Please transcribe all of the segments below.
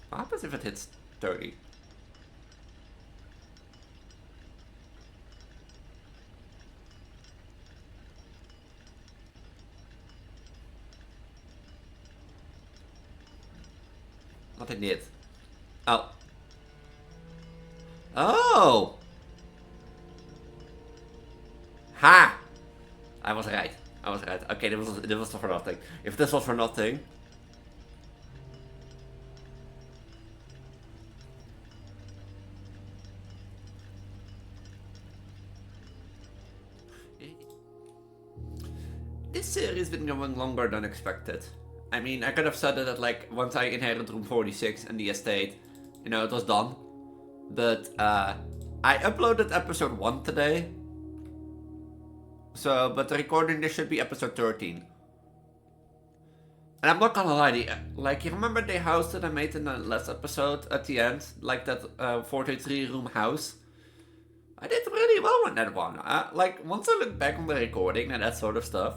What happens if it hits 30? Nothing did. Oh. Oh! Ha! I was right. I was right. Okay, this was for nothing. If this was for nothing... This series has been going longer than expected. I mean, I could have said that like once I inherited room 46 and the estate, you know, it was done. But I uploaded episode 1 today. So, but the recording this should be episode 13. And I'm not gonna lie, like, you remember the house that I made in the last episode at the end? Like that 43 room house? I did really well with that one. Like, once I look back on the recording and that sort of stuff,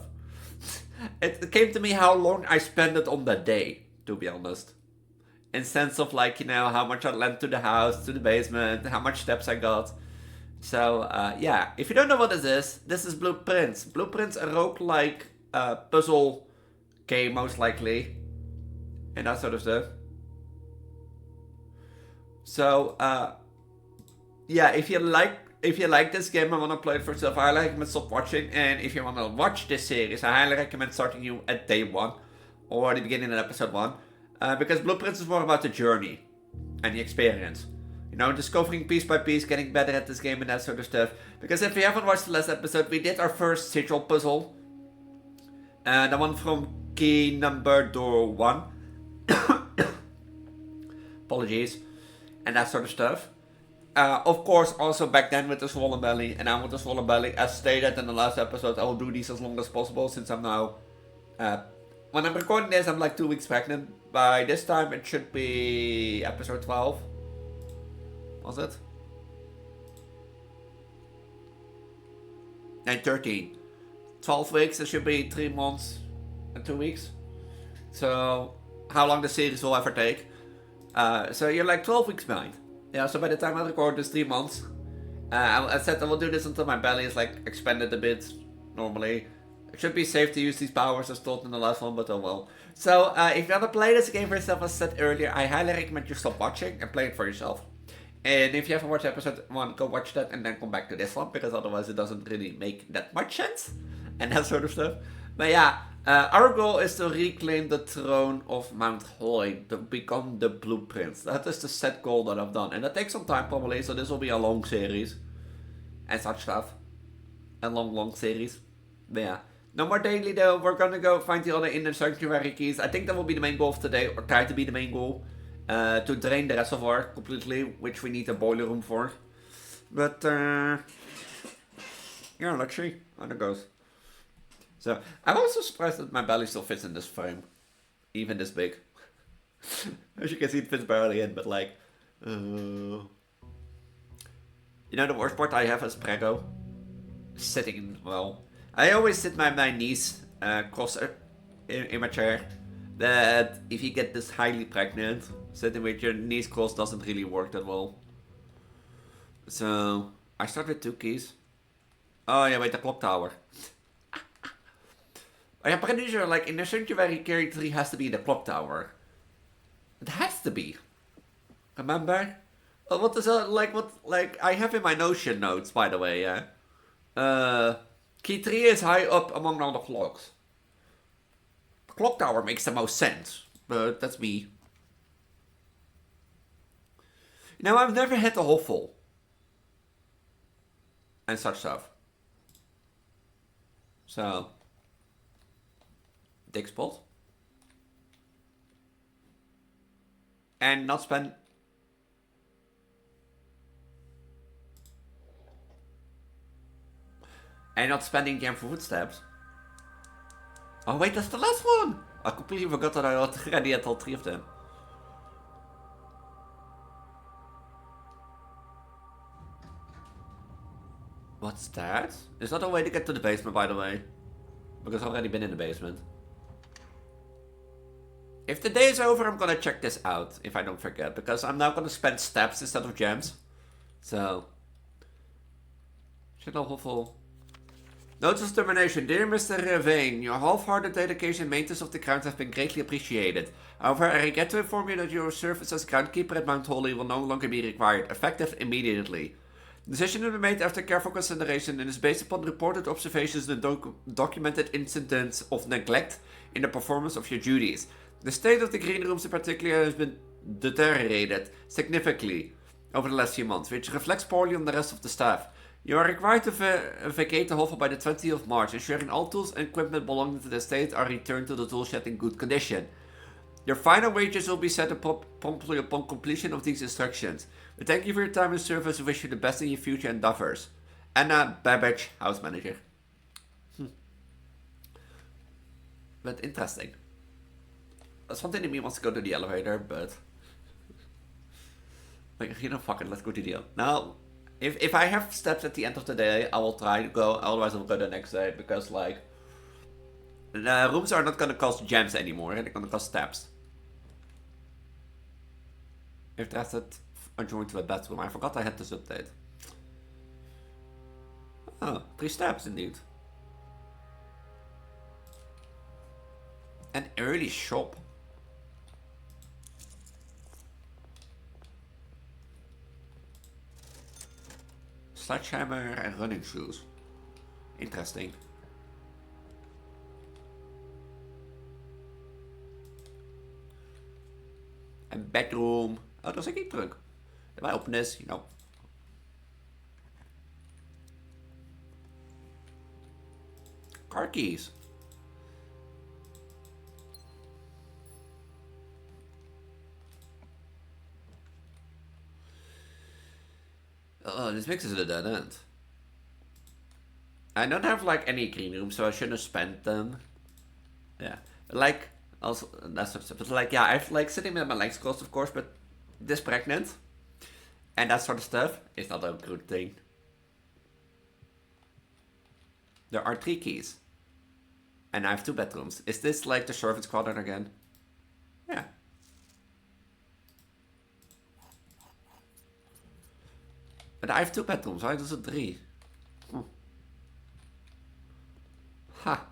it came to me how long I spent it on that day, to be honest. In sense of, like, you know, how much I lent to the house, to the basement, how much steps I got. So, yeah, if you don't know what this is Blueprints. Blueprints, a roguelike puzzle game, most likely. And that sort of stuff. So, yeah, if you like this game and want to play it for yourself, I highly recommend stop watching. And if you want to watch this series, I highly recommend starting you at day 1 or the beginning of episode 1. Because Blueprints is more about the journey and the experience. You know, discovering piece by piece, getting better at this game and that sort of stuff. Because if you haven't watched the last episode, we did our first sigil puzzle. The one from key number door 1. Apologies. And that sort of stuff. Of course, also back then with the swollen belly, and now with the swollen belly, as stated in the last episode, I will do these as long as possible since I'm now... when I'm recording this, I'm like 2 weeks pregnant. By this time, it should be episode 12. Was it? And 13. 12 weeks, it should be 3 months and 2 weeks. So, how long the series will ever take. So you're like 12 weeks behind. Yeah, so by the time I record this 3 months, I said I will do this until my belly is like expanded a bit normally. It should be safe to use these powers as told in the last one, but oh well. So if you want to play this game for yourself, as I said earlier, I highly recommend you stop watching and play it for yourself. And if you haven't watched episode 1, go watch that and then come back to this one, because otherwise it doesn't really make that much sense. And that sort of stuff. But yeah, our goal is to reclaim the throne of Mount Hoy, to become the blueprints. That is the set goal that I've done. And that takes some time probably, so this will be a long series. And such stuff. A long series. But yeah. No more daily though, we're gonna go find the other inner sanctuary keys. I think that will be the main goal of today, or try to be the main goal. To drain the reservoir completely, which we need a boiler room for. But, yeah, let's see how it goes. So, I'm also surprised that my belly still fits in this frame. Even this big. As you can see, it fits barely in, but like... You know, the worst part I have is Preggo. Sitting well. I always sit my knees cross in my chair. That if you get this highly pregnant, sitting with your knees crossed doesn't really work that well. So, I start with 2 keys. Oh yeah, wait, the clock tower. I'm pretty sure, like, in the sanctuary, carry 3 has to be in the clock tower. It has to be. Remember? What is I have in my Notion notes, by the way, yeah. Key 3 is high up among all the clocks. The clock tower makes the most sense, but that's me. Now, I've never hit a hole full. And such stuff. So... Dig spot. And not spend... And not spending them for footsteps. Oh wait, that's the last one! I completely forgot that I already had all 3 of them. What's that? Is that a way to get to the basement, by the way? Because I've already been in the basement. If the day is over, I'm gonna check this out, if I don't forget, because I'm now gonna spend steps instead of gems. So, shit, hopeful. Notice termination. Dear Mr. Vane, your half-hearted dedication and maintenance of the grounds have been greatly appreciated. However, I regret to inform you that your service as groundkeeper at Mount Holly will no longer be required, effective immediately. The decision will be made after careful consideration and is based upon reported observations and documented incidents of neglect in the performance of your duties. The state of the green rooms in particular has been deteriorated significantly over the last few months, which reflects poorly on the rest of the staff. You are required to vacate the hovel by the 20th of March, ensuring all tools and equipment belonging to the estate are returned to the toolshed in good condition. Your final wages will be set promptly upon completion of these instructions. We thank you for your time and service and wish you the best in your future endeavors. Anna Babbage, house manager. But interesting. Something in me wants to go to the elevator, but... like, you know, fuck it, let's go to the... Now... If I have steps at the end of the day, I will try to go, otherwise I'll go the next day, because, like, the rooms are not gonna cost gems anymore, they're gonna cost steps. If that's it, I joined to a bathroom. I forgot I had this update. Oh, 3 steps indeed. An early shop. Sledgehammer and running shoes. Interesting. Een bedroom. Oh, dat is een keepdruk. If I open this, you know. Car keys. Oh, this makes it a dead end. I don't have like any green rooms, so I shouldn't have spent them. Yeah, like also that's sort of stuff. But like, yeah, I've like sitting with my legs crossed, of course, but this pregnant and that sort of stuff is not a good thing. There are 3 keys, and I have 2 bedrooms. Is this like the servants' quarter again? Yeah. But I have 2 bedrooms, why does it 3? Ha.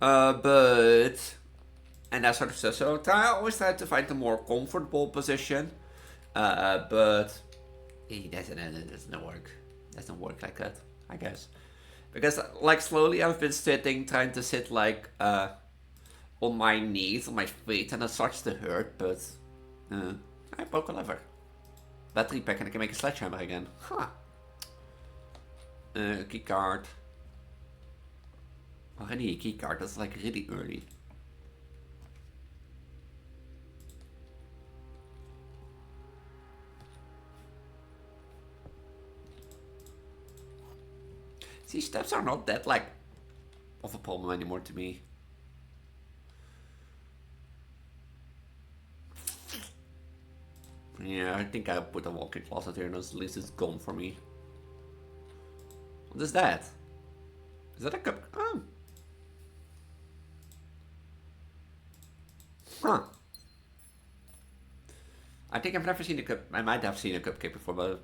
But... and that sort of stuff. So I always try to find a more comfortable position. But... it doesn't work. It doesn't work like that, I guess. Because, like, slowly I've been sitting, trying to sit, like, on my knees, on my feet, and it starts to hurt, but... I broke a lever. Battery pack, and I can make a sledgehammer again. Huh. Key card. Oh, I need a key card, that's, like, really early. See, steps are not that, like, of a problem anymore to me. Yeah, I think I put a walk-in closet here and at least it's gone for me. What is that? Is that a cup? Oh. Huh. I think I've never seen a cup. I might have seen a cupcake before, but...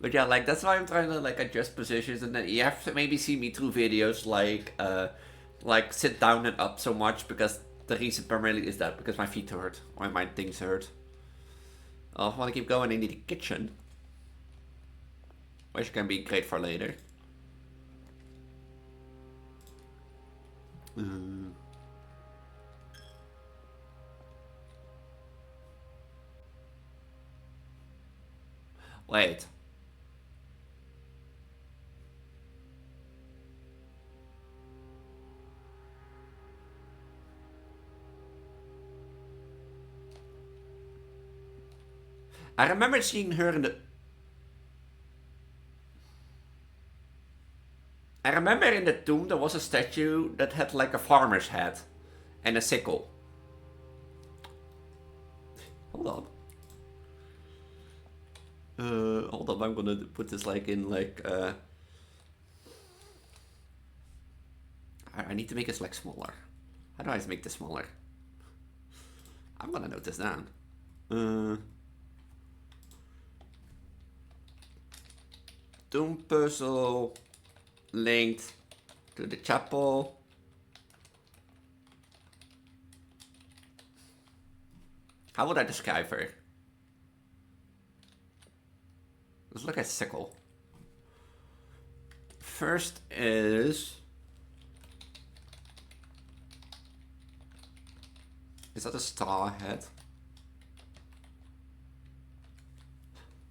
But yeah, like, that's why I'm trying to, like, adjust positions, and then you have to maybe see me through videos, like, sit down and up so much, because the reason primarily is that, because my feet hurt, or my things hurt. Oh, if I want to keep going, I need a kitchen. Which can be great for later. Wait. I remember seeing her in the... I remember in the tomb there was a statue that had like a farmer's hat and a sickle. Hold on. Hold up, I'm gonna put this like in like I need to make this like smaller. How do I make this smaller? I'm gonna note this down. Doom puzzle linked to the chapel. How would I describe her? Let's look at sickle. First is that a straw hat?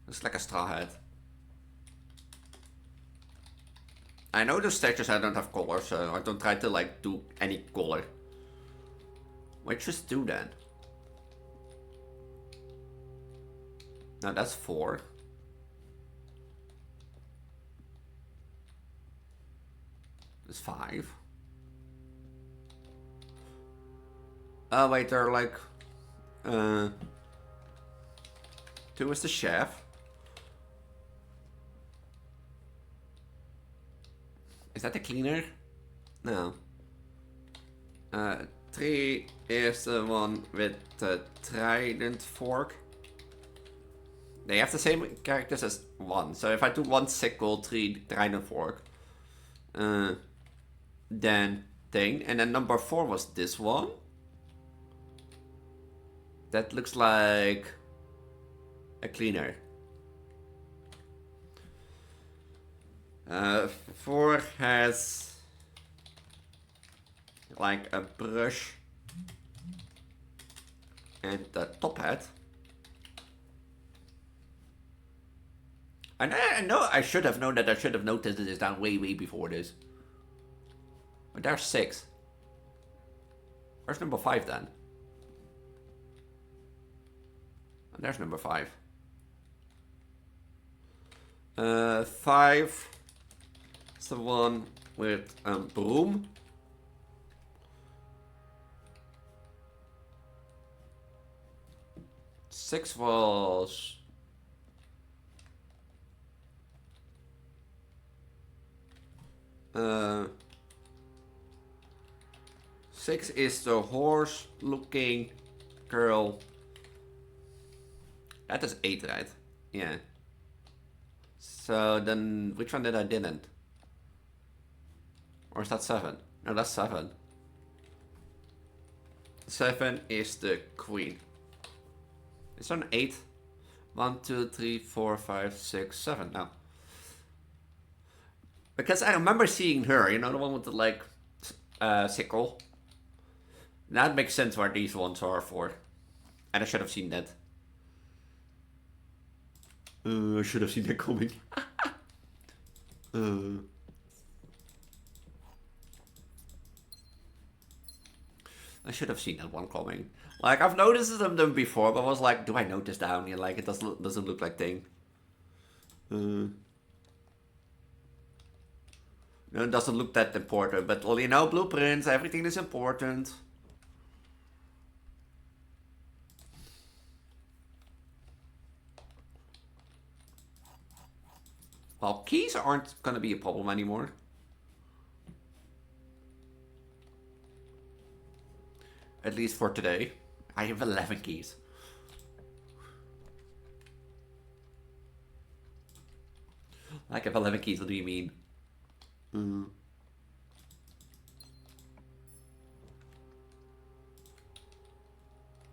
Looks like a straw hat. I know the statues I don't have color, so I don't try to like do any color. Why just do that? No, that's 4. That's 5. Oh wait, they're like 2 is the chef. Is that the cleaner? No. 3 is the one with the trident fork. They have the same characters as 1. So if I do 1 sickle, 3 trident fork, then thing, and then number 4 was this one. That looks like a cleaner. 4 has like a brush and the top hat. And I know I should have known that. I should have noticed this down way before this. But there's 6. Where's number 5 then? And there's number 5. 5 is the one with broom. Six was 6 is the horse-looking girl. That is 8, right? Yeah. So then, which one did I didn't? Or is that 7? No, that's 7. 7 is the queen. Is there an 8? 1, 2, 3, 4, 5, 6, 7. No. Because I remember seeing her, you know, the one with the, like, sickle. That makes sense where these ones are for. And I should have seen that. I should have seen that coming. I should have seen that one coming. Like, I've noticed them before, but I was like, do I note this down here? Like, it doesn't look like thing. No, it doesn't look that important. But, well, you know, blueprints, everything is important. Well, keys aren't gonna be a problem anymore. At least for today. I have 11 keys. Like, I have 11 keys, what do you mean? And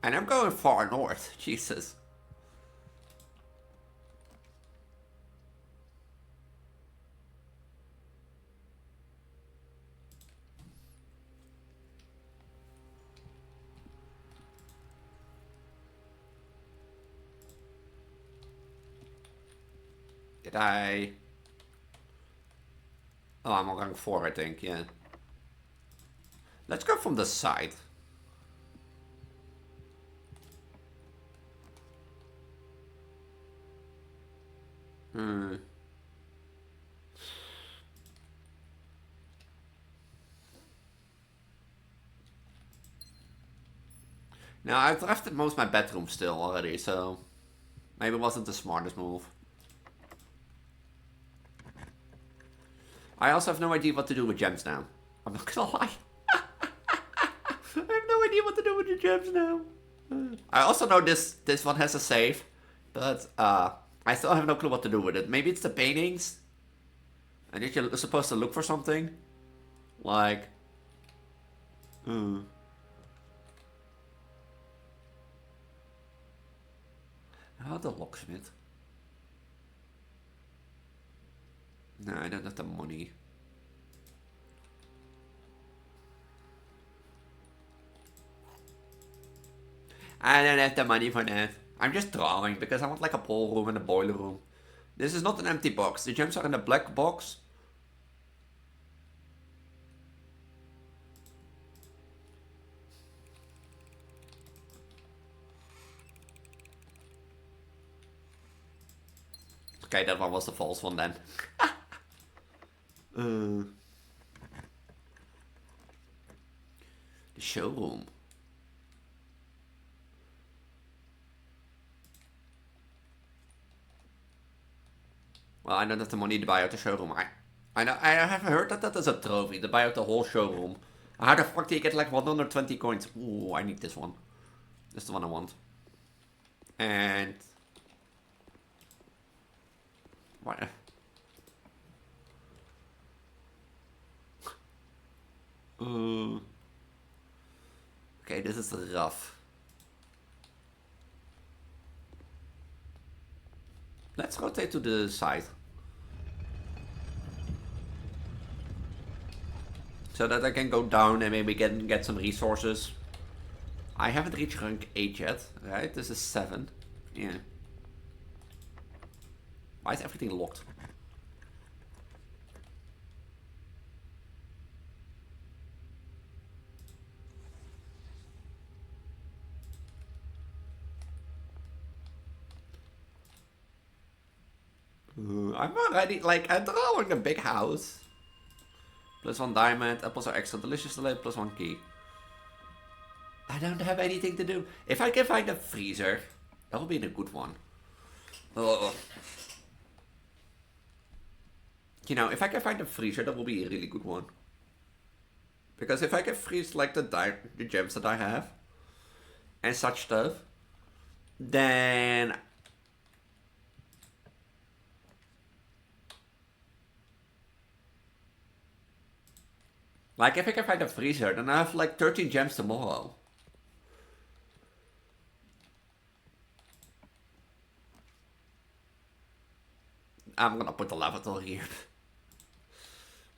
I'm going far north, Jesus. Did I? Oh, I'm going 4, I think, yeah. Let's go from the side. Now, I've left most of my bedroom still already, so maybe it wasn't the smartest move. I also have no idea what to do with gems now. I'm not gonna lie. I have no idea what to do with the gems now. I also know this one has a save, but I still have no clue what to do with it. Maybe it's the paintings, and if you're supposed to look for something, like, how the locksmith? No, I don't have the money. I don't have the money for that. I'm just drawing because I want like a ballroom and a boiler room. This is not an empty box. The gems are in a black box. Okay, that one was the false one then. The showroom. Well, I don't have the money to buy out the showroom. I have heard that is a trophy, to buy out the whole showroom. How the fuck do you get like 120 coins? Ooh, I need this one. This is the one I want. And... what? Okay, this is rough. Let's rotate to the side. So that I can go down and maybe get some resources. I haven't reached rank 8 yet, right? This is 7. Yeah. Why is everything locked? I'm already, like, I'm drawing a big house. +1 diamond, apples are extra delicious today, +1 key. I don't have anything to do. If I can find a freezer, that will be a good one. Oh. You know, if I can find a freezer, that will be a really good one. Because if I can freeze, like, the gems that I have, and such stuff, then... like, if I can find a freezer, then I have, like, 13 gems tomorrow. I'm gonna put the lavatory here.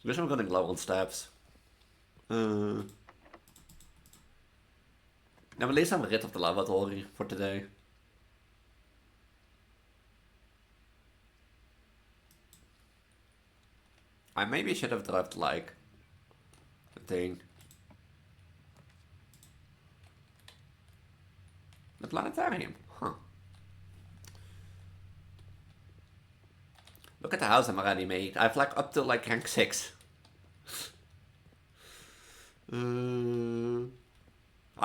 Because I'm gonna glow on steps. Now at least I'm rid of the lavatory for today. I maybe should have dropped, like, a thing. The planetarium, huh. Look at the house I'm already made. I've like up to like rank 6. I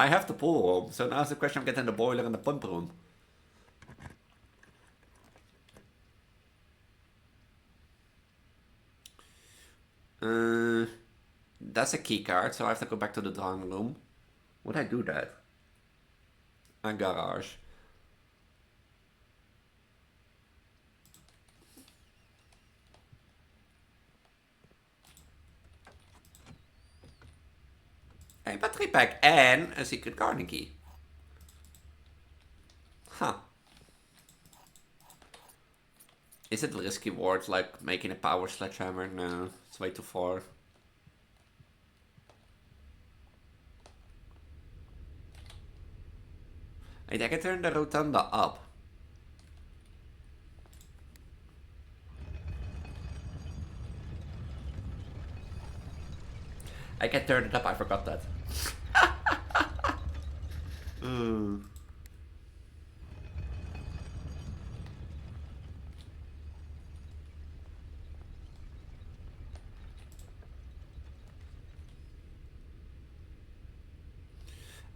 have the pool room, so now's the question of getting the boiler and the pump room. That's a key card, so I have to go back to the drawing room. Would I do that? A garage. A battery pack and a secret garden key. Huh. Is it risky words like making a power sledgehammer? No, it's way too far. And I can turn the rotunda up. I can turn it up, I forgot that.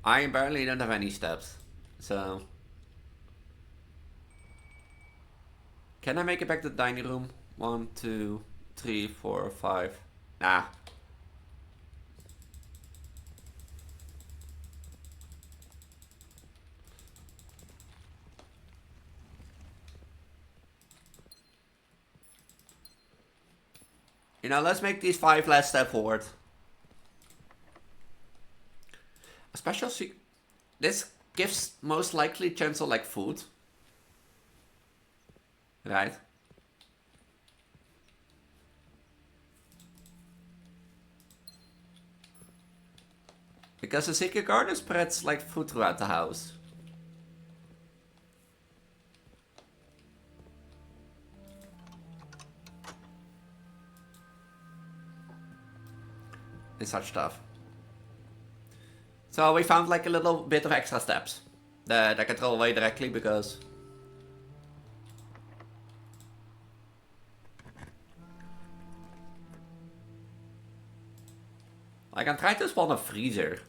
I barely don't have any steps, so... can I make it back to the dining room? 1, 2, 3, 4, 5. Nah. You know, let's make these 5 last step forward. A special this gives most likely chance of like food. Right? Because the secret garden spreads like food throughout the house. And such stuff. So we found like a little bit of extra steps that I can throw away directly because I can try to spawn a freezer.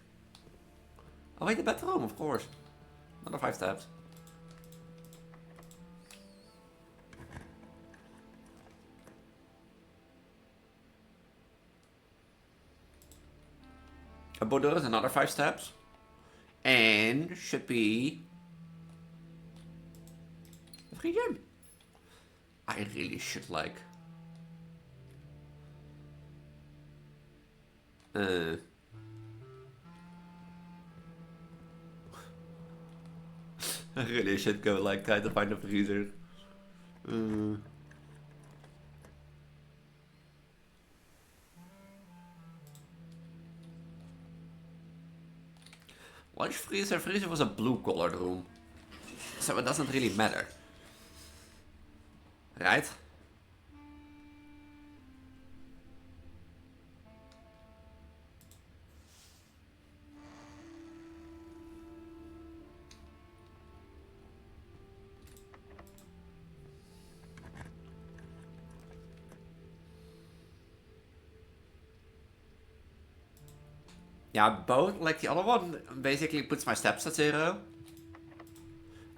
Oh wait, the bedroom, of course. Another 5 steps. A boudoir is another 5 steps. And should be a free gym. I really should like I really should go like try to find a freezer. Which freezer? Freezer was a blue colored room. So it doesn't really matter. Right? Yeah, both, like the other one basically puts my steps at 0.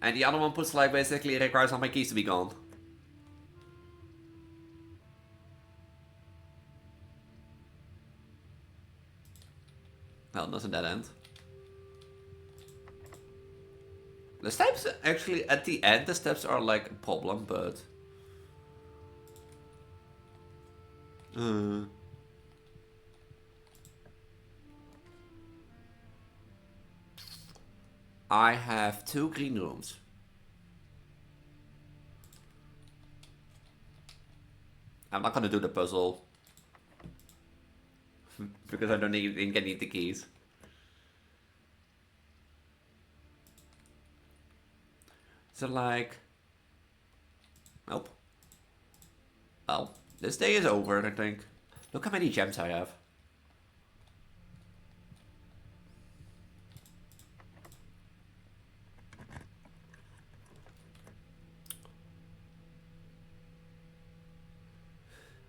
And the other one puts like basically requires all my keys to be gone. Well, that's a dead end. The steps, actually, at the end, the steps are like a problem, but... I have 2 green rooms. I'm not gonna do the puzzle. Because I don't think I need the keys. So like... Nope. Well, this day is over, I think. Look how many gems I have.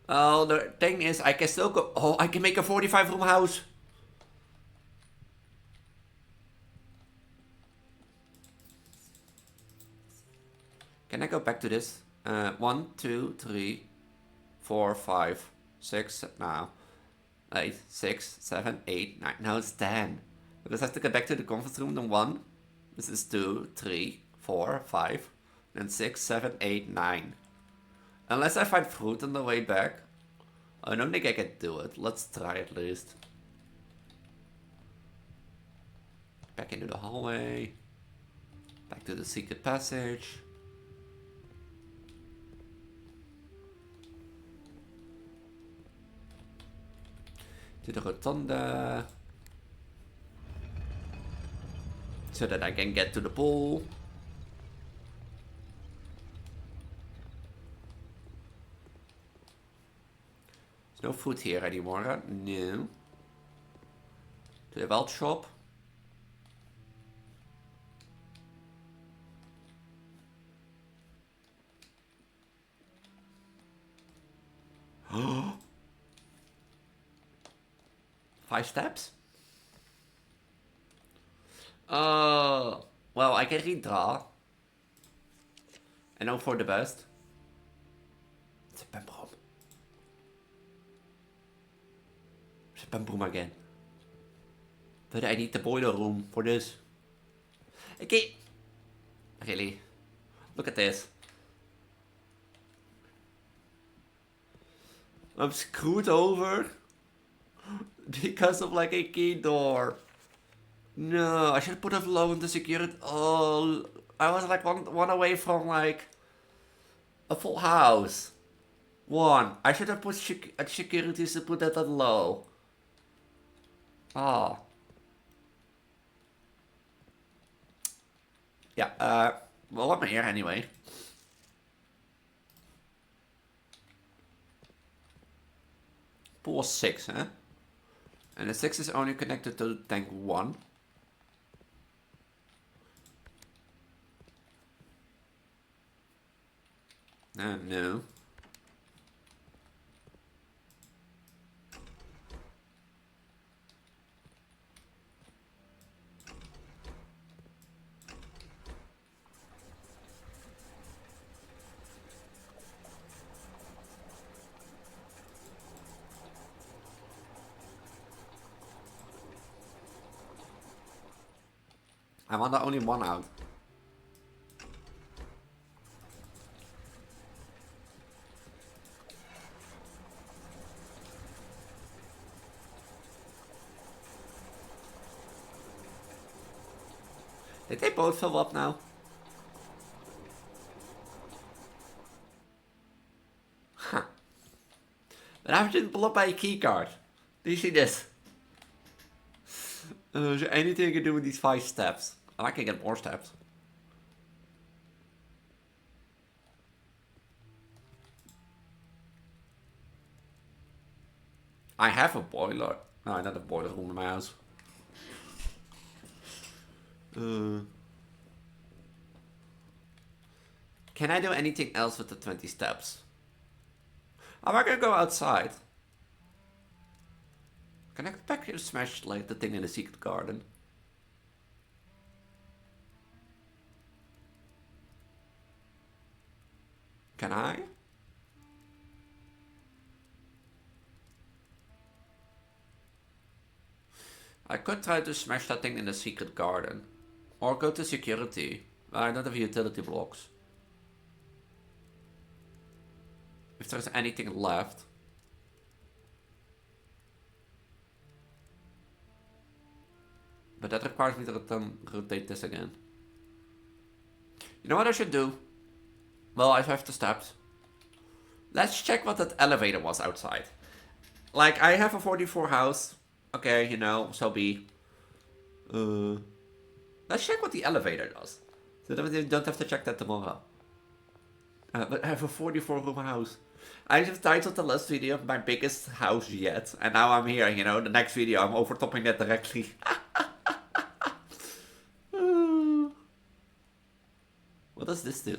Oh, the thing is, I can still go... Oh, I can make a 45 room house. Can I go back to this? 1, 2, 3, 4, 5, 6, now. 8, 6, 7, 8, 9. Now it's 10. Because I have to get back to the conference room. Then 1. This is 2, 3, 4, 5. Then 6, 7, 8, 9. Unless I find fruit on the way back. I don't think I can do it. Let's try at least. Back into the hallway. Back to the secret passage. To the rotunda. So that I can get to the pool. There's no food here anymore, huh? No. To the Welt shop. Oh. 5 steps? Well, I can redraw. And hope for the best. It's a pembrom. and broom again. But I need the boiler room for this. Okay. Really? Look at this. I'm screwed over because of like a key door. No, I should put a low into security. Oh, I was like one away from like a full house. One. I should have put security to put that at low. Oh. Yeah, well, I'm here anyway. Pool 6, huh? And the 6 is only connected to tank 1. No. I want the only one out. Did they both fill up now? Huh. But I didn't pull up by a keycard. Do you see this? Is there anything I can do with these 5 steps? I can get more steps. I have a boiler. No, not a boiler room in my house. Can I do anything else with the 20 steps? I'm not gonna go outside. Can I back here smash like the thing in the secret garden? Can I? I could try to smash that thing in the secret garden. Or go to security. I don't have utility blocks. If there's anything left. But that requires me to rotate this again. You know what I should do? Well, I have the steps. Let's check what that elevator was outside. Like, I have a 44 house. Okay, you know, so be. Let's check what the elevator does. So that we don't have to check that tomorrow. But I have a 44 room house. I have titled the last video of my biggest house yet. And now I'm here, you know, the next video I'm overtopping that directly. What does this do?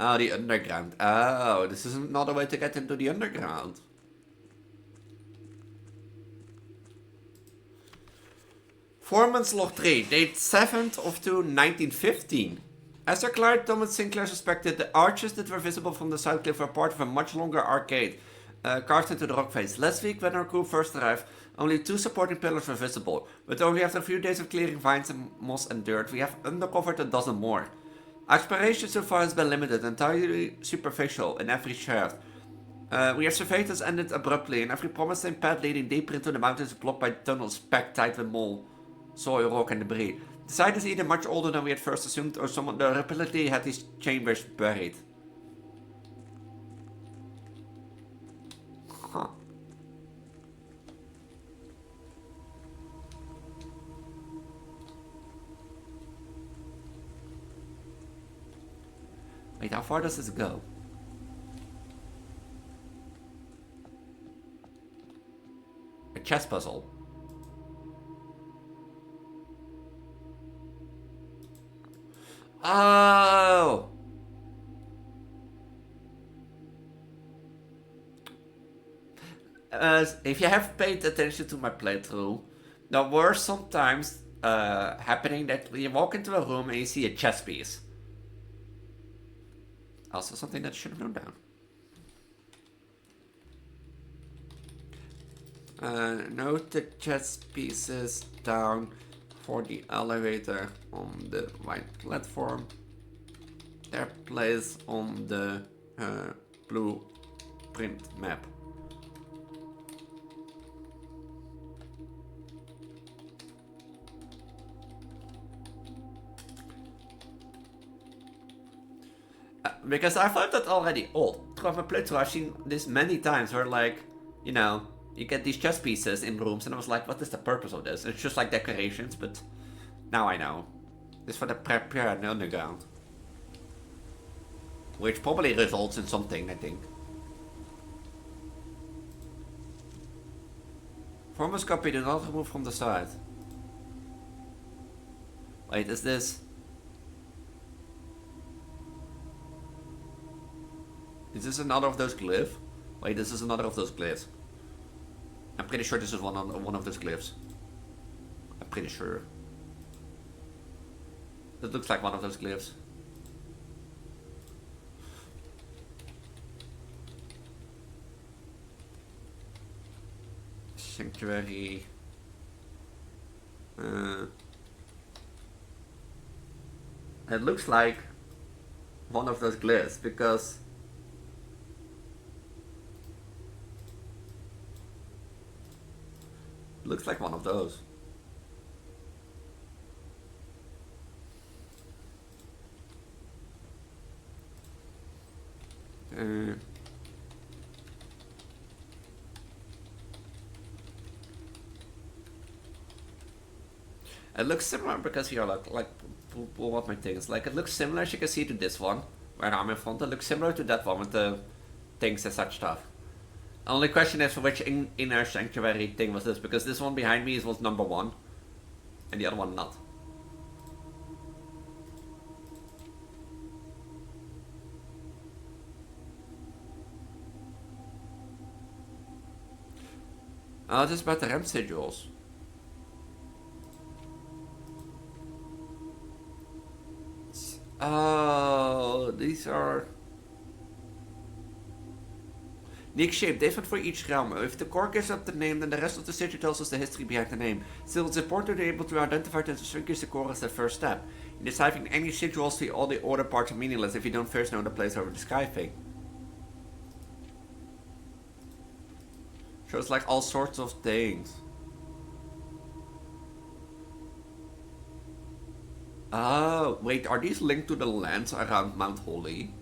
Oh, the underground. Oh, this is another way to get into the underground. Foreman's Log 3, date 7th of 2, 1915. As our client Thomas Sinclair suspected, the arches that were visible from the south cliff were part of a much longer arcade, carved into the rock face. Last week, when our crew first arrived, only 2 supporting pillars were visible, but only after a few days of clearing vines and moss and dirt, we have uncovered a dozen more. Exploration so far has been limited, entirely superficial in every shaft. We have surveyed has ended abruptly, and every promising path leading deeper into the mountains is blocked by tunnels packed tight with mold, soil, rock, and debris. The site is either much older than we had first assumed, or someone rapidly had these chambers buried. Huh. Wait, how far does this go? A chess puzzle. Oh! If you have paid attention to my playthrough, there were sometimes happening that you walk into a room and you see a chess piece. Also something that should have known down. Note the chess pieces down for the elevator on the right platform. Their place on the blueprint map. Because I found that already old. Throughout my playthrough, I've seen this many times where, like, you know, you get these chess pieces in rooms, and I was like, what is the purpose of this? It's just like decorations, but now I know. It's for the prepare and underground. Which probably results in something, I think. Formers copy, do not remove from the side. Wait, is this... Is this another of those glyphs? Wait, this is another of those glyphs. I'm pretty sure this is one of those glyphs. I'm pretty sure. It looks like one of those glyphs. Sanctuary. It looks like one of those glyphs because it looks like one of those. It looks similar because here, like pull up my things. Like it looks similar, as you can see, to this one where I'm in front. It looks similar to that one with the things and such stuff. Only question is for which inner sanctuary thing was this, because this one behind me was number 1 and the other one not. Oh, this is about the RAM schedules. Oh, these are... Unique shape, different for each realm. If the core gives up the name, then the rest of the sigil tells us the history behind the name. Still, it's important to be able to identify and distinguish the core as the first step. In deciphering any sigils, all the order parts are meaningless if you don't first know the place over the sky thing. Shows like all sorts of things. Oh, wait, are these linked to the lands around Mount Holy?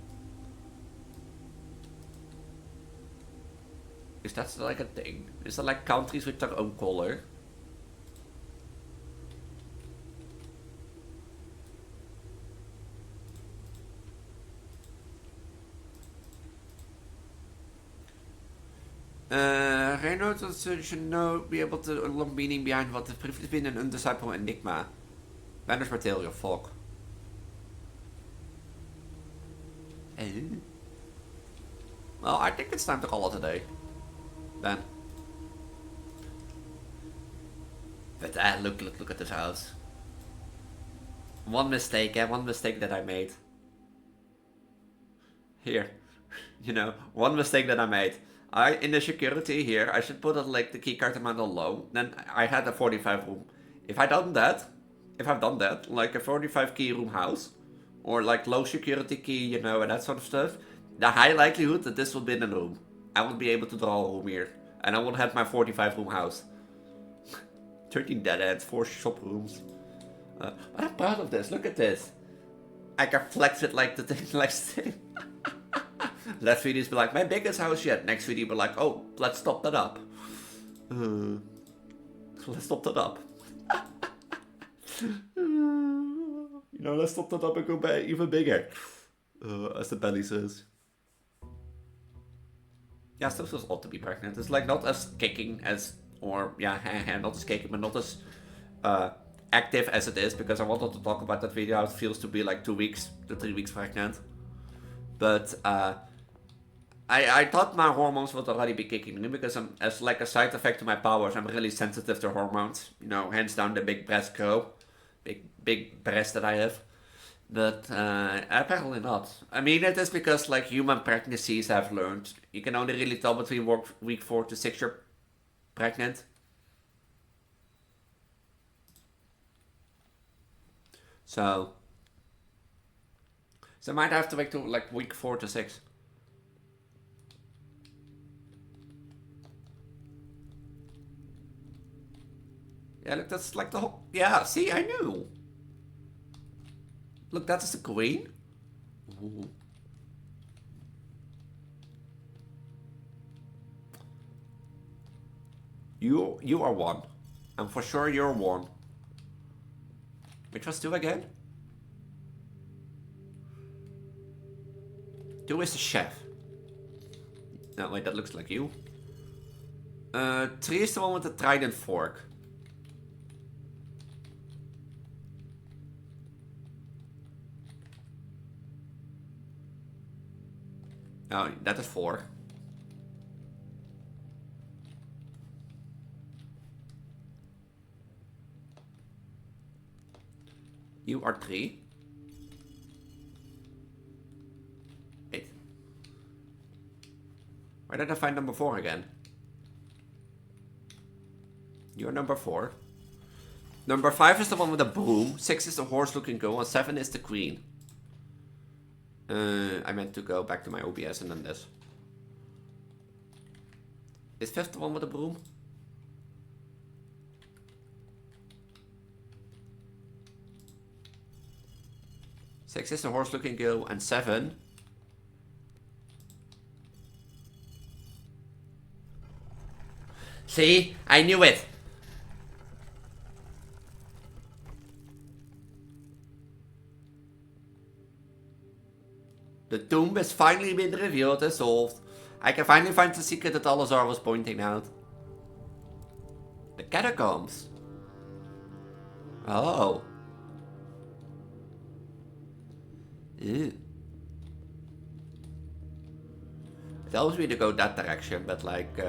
Is that like a thing? Is that like countries with their own color? Reynolds should be able to learn meaning behind what has previously been an undecipherable enigma. Vanished material, fog. Well, I think it's time to call it a day. Then. But look at this house. One mistake that I made. Here. You know, one mistake that I made. In the security here, I should put it like the keycard amount on low. Then I had a 45 room. If I've done that, like a 45 key room house, or like low security key, you know, and that sort of stuff, the high likelihood that this will be in a room. I would be able to draw a room here, and I would have my 45 room house. 13 dead ends, 4 shop rooms. But I'm proud of this. Look at this. I can flex it like the thing, like. Last videos be like, my biggest house yet. Next video be like, oh, let's top that up. Let's top that up. You know, let's top that up and go back even bigger. As the belly says. Yeah, still feels odd to be pregnant. It's like not as kicking as, or yeah, not as kicking, but not as active as it is, because I wanted to talk about that video, how it feels to be like 2 weeks to 3 weeks pregnant. But I thought my hormones would already be kicking in, because as like a side effect to my powers, I'm really sensitive to hormones. You know, hands down the big breast girl. Big breast that I have. But apparently not. I mean, it is because like human pregnancies, I've learned, you can only really tell between week 4 to 6 you're pregnant. So I might have to wait to like week 4 to 6. Yeah, look, that's like the whole... Yeah, see, I knew. Look, that's the queen. Ooh. You are 1. And for sure you're 1. Which was 2 again? 2 is the chef. No, wait, that looks like you. 3 is the one with the trident fork. Oh, that is 4. You are 3. 8. Where did I find number 4 again? You're number 4. Number 5 is the one with the broom. 6 is the horse-looking girl, and 7 is the queen. I meant to go back to my OBS and then this. Is 5th the one with the broom? Six is the horse-looking girl, and 7. See? I knew it! The tomb has finally been revealed and solved. I can finally find the secret that Alazar was pointing out. The catacombs. Oh. Ew. It tells me to go that direction, but like...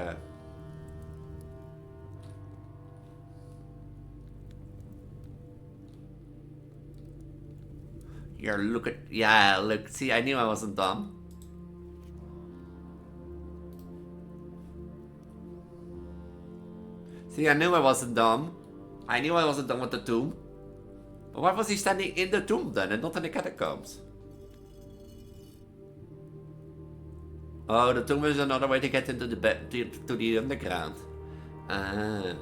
You're looking... Yeah, look, see, I knew I wasn't dumb. See, I knew I wasn't dumb. I knew I wasn't done with the tomb. But why was he standing in the tomb then, and not in the catacombs? Oh, the tomb is another way to get into the to the underground. Ah.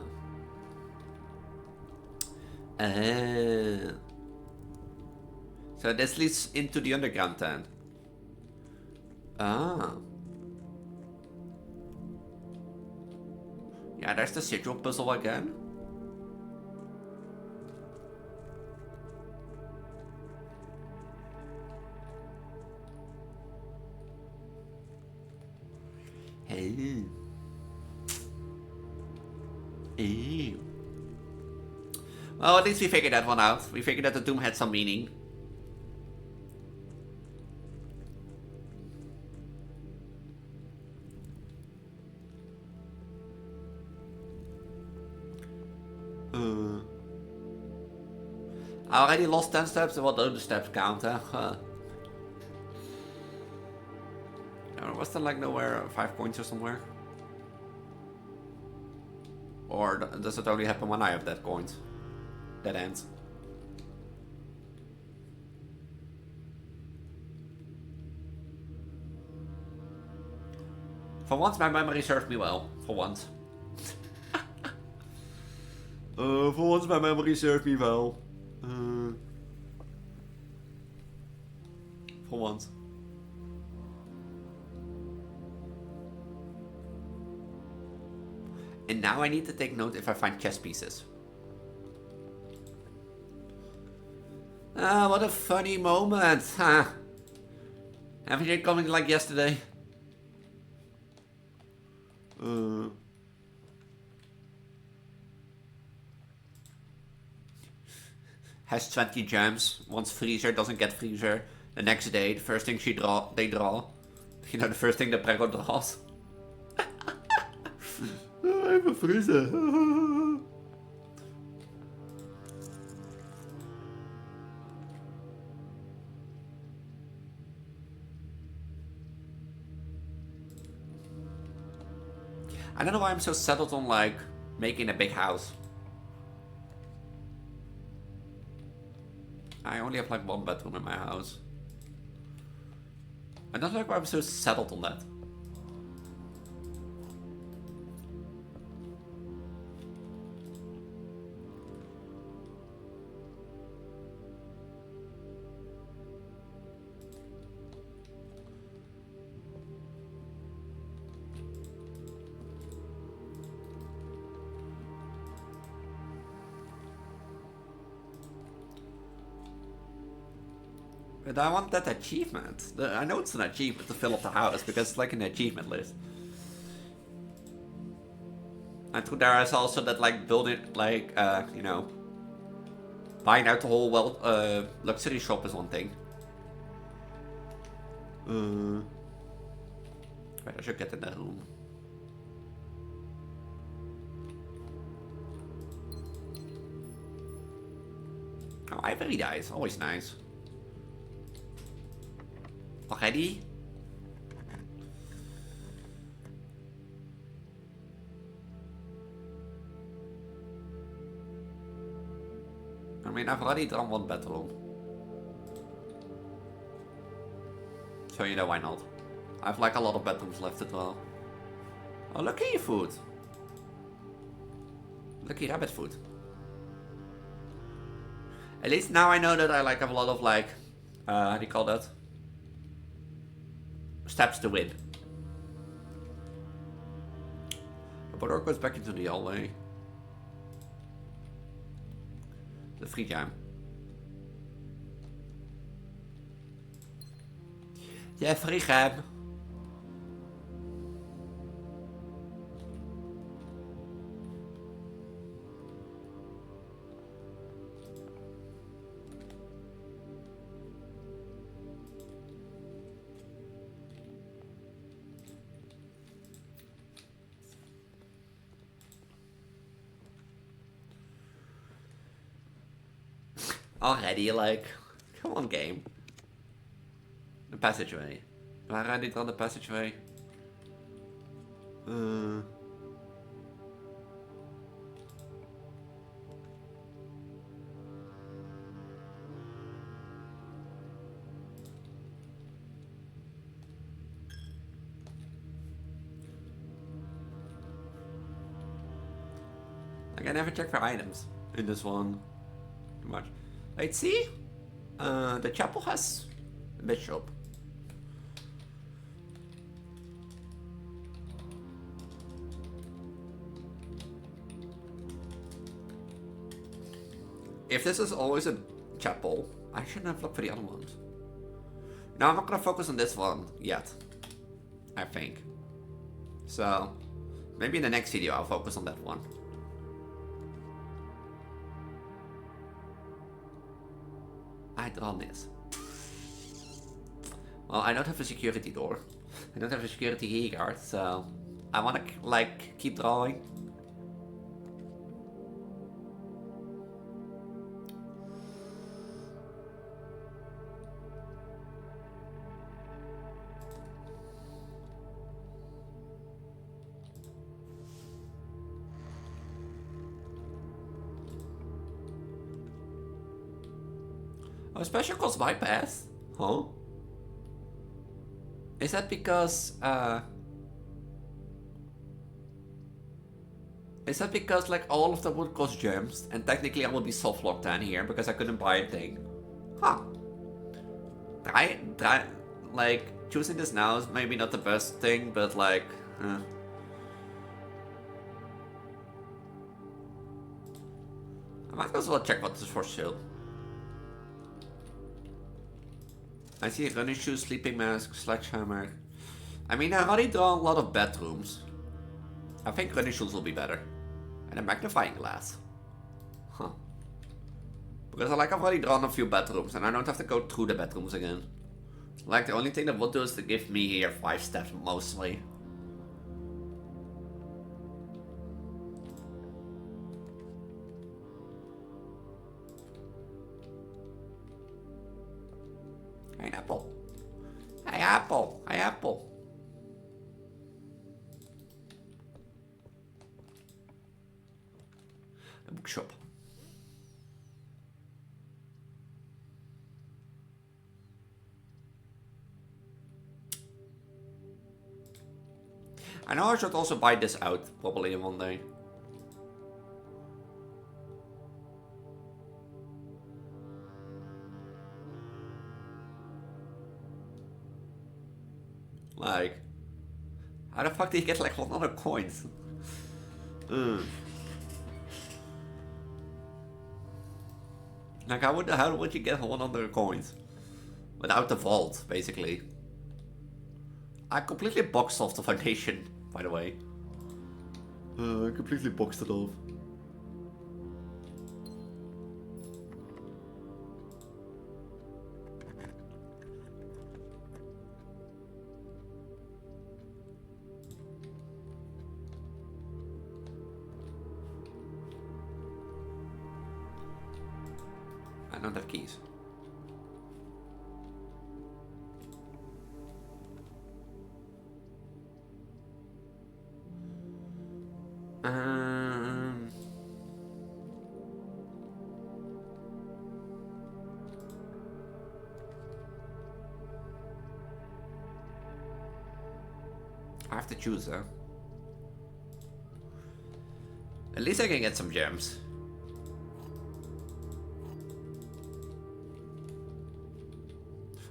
Ah. So this leads into the underground then. Ah. Yeah, there's the sigil puzzle again. Hey. Ew. Well, at least we figured that one out. We figured that the tomb had some meaning. I already lost 10 steps, so what do the steps count, huh? Was there like nowhere 5 points or somewhere? Or does it only happen when I have that coins? That ends. For once my memory served me well. For once. For once my memory served me well. For once. And now I need to take note if I find chess pieces. Ah, what a funny moment, huh? Everything coming like yesterday. has 20 gems, wants freezer, doesn't get freezer. The next day, the first thing they draw. You know, the first thing the Preggo draws. I have a freezer. I don't know why I'm so settled on like making a big house. I only have like 1 bedroom in my house. I don't know why I'm so settled on that. But I want that achievement. I know it's an achievement to fill up the house because it's like an achievement list. And there is also that like building, like, you know, buying out the whole luxury shop is one thing. Wait, I should get in that room. Oh, ivory dice, always nice. Already? I mean, I've already done 1 bedroom. So you know why not. I have like a lot of bedrooms left as well. Oh, look at your food. Lucky rabbit food. At least now I know that I like have a lot of like, how do you call that? Steps to win. But Boror goes back into the hallway. The free jam. Yeah, free jam. Already, like, come on, game. The passageway. Waar rijdt dit dan de passageway? Like, I never check for items in this one. Too much. Wait, see? The chapel has a bishop. If this is always a chapel, I shouldn't have looked for the other ones. No, I'm not gonna focus on this one yet. I think. So, maybe in the next video I'll focus on that one. I draw this. Well, I don't have a security door. I don't have a security key guard, so I wanna like keep drawing. Oh, special cost bypass? Huh? Is that because, like all of them would cost gems and technically I will be soft locked down here because I couldn't buy a thing? Huh. Like, choosing this now is maybe not the best thing, but like, I might as well check what this is for sale. I see running shoes, sleeping mask, sledgehammer. I mean, I already draw a lot of bedrooms. I think running shoes will be better. And a magnifying glass. Huh. Because like I've already drawn a few bedrooms and I don't have to go through the bedrooms again. Like the only thing that would do is to give me here 5 steps mostly. Hey Apple. Hey Apple. Hey Apple. A bookshop. I know I should also buy this out probably in one day. Like, how the fuck did you get like 100 coins? Like, how would you get 100 coins? Without the vault, basically. I completely boxed off the foundation, by the way. I completely boxed it off. I don't have keys. I have to choose, huh? At least I can get some gems.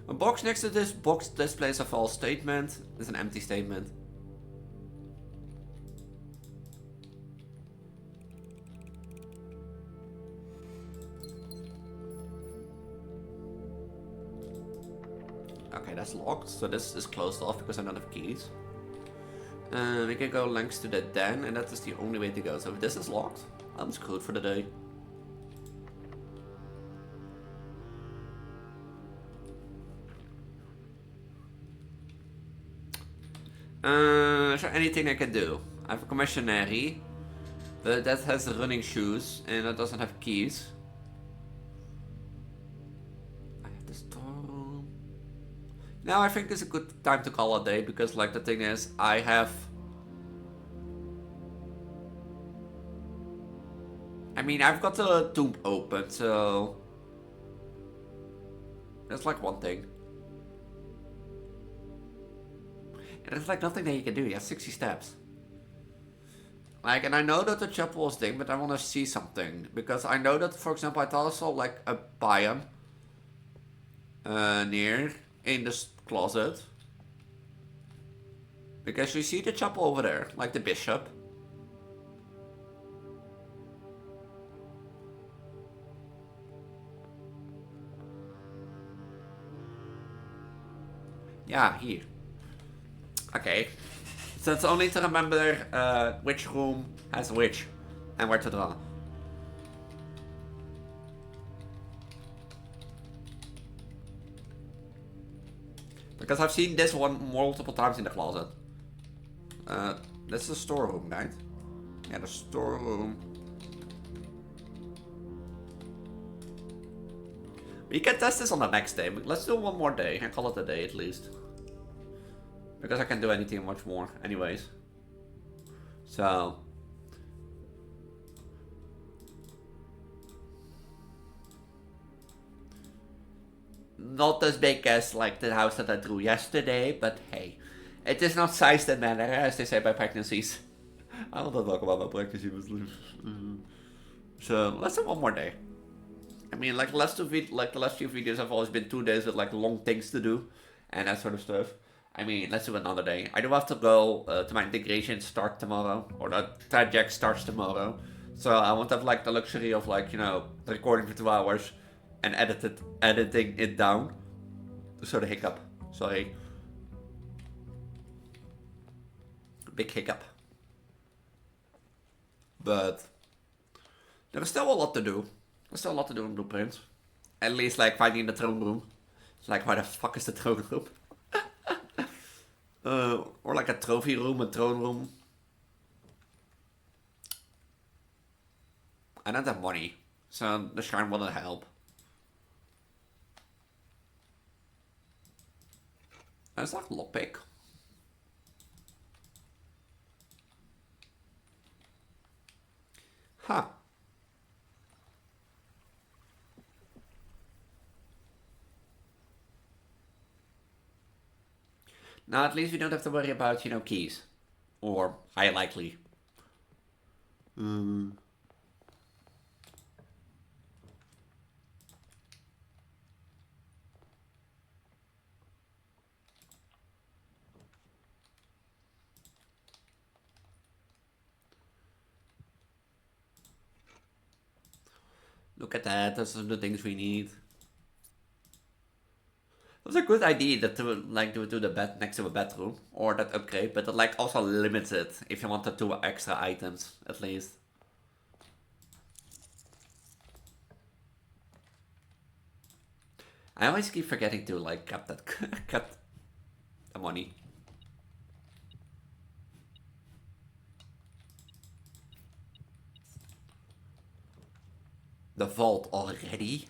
A box next to this box displays a false statement. It's an empty statement. Okay, that's locked, so this is closed off because I don't have keys. We can go links to the den, and that is the only way to go. So if this is locked, I'm screwed for the day. Is there anything I can do? I have a commissionary, but that has running shoes, and that doesn't have keys. I have the storeroom. Now I think it's a good time to call it a day, because like the thing is, I have... I mean, I've got the tomb open, so... That's like one thing. And there's like nothing that you can do, you have 60 steps. Like, and I know that the chapel is thing, but I want to see something. Because I know that, for example, I thought I saw like a biome near in this closet. Because you see the chapel over there, like the bishop. Yeah, here. Okay. So it's only to remember which room has which and where to draw. Because I've seen this one multiple times in the closet. That's the storeroom, right? Yeah, the storeroom. We can test this on the next day, but let's do one more day and call it a day at least. Because I can't do anything much more anyways. So... Not as big as like the house that I drew yesterday, but hey. It is not size that matter, as they say by pregnancies. I will not talk about my pregnancy. So let's do one more day. I mean, like the last few videos have always been 2 days with like long things to do and that sort of stuff. I mean, let's do another day. I do have to go to my integration start tomorrow, or the project starts tomorrow. So I won't have like the luxury of like, you know, recording for 2 hours and editing it down. So the hiccup, sorry. Big hiccup. But there is still a lot to do. There's still a lot to do in Blueprint. At least like finding the throne room. It's like, why the fuck is the throne room? Or like a trophy room, a throne room. I don't have money, so the shrine wouldn't help. That's like lockpick. Huh. Now at least we don't have to worry about, you know, keys. Or high likely. Look at that, those are the things we need. It was a good idea that to like do the bed next to a bedroom or that upgrade, but it like also limits it if you wanted 2 extra items at least. I always keep forgetting to like cut that cut the money. The vault already?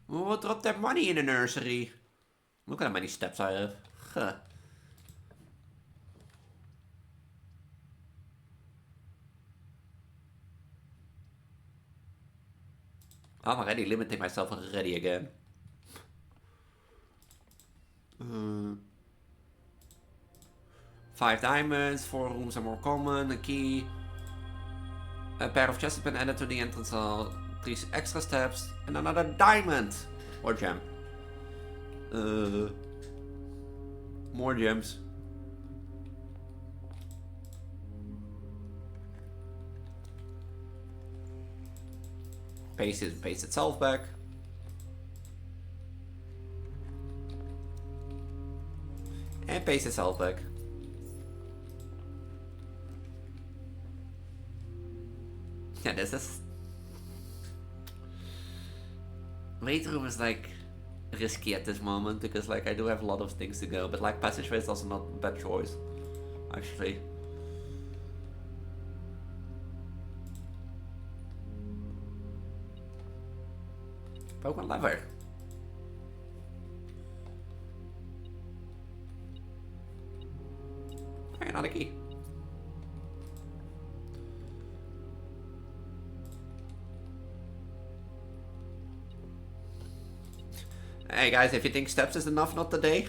We'll drop that money in the nursery. Look at how many steps I have. Huh. I'm already limiting myself already again. 5 diamonds, 4 rooms are more common, a key. A pair of chests has been added to the entrance hall. 3 extra steps, and another diamond! Or gem. More gems. Paste itself back. And paste itself back. Yeah, this is... Wait room is like risky at this moment because like I do have a lot of things to go, but like passageway is also not a bad choice, actually. Pokemon lever. Hey, another key. Hey guys, if you think steps is enough, not today.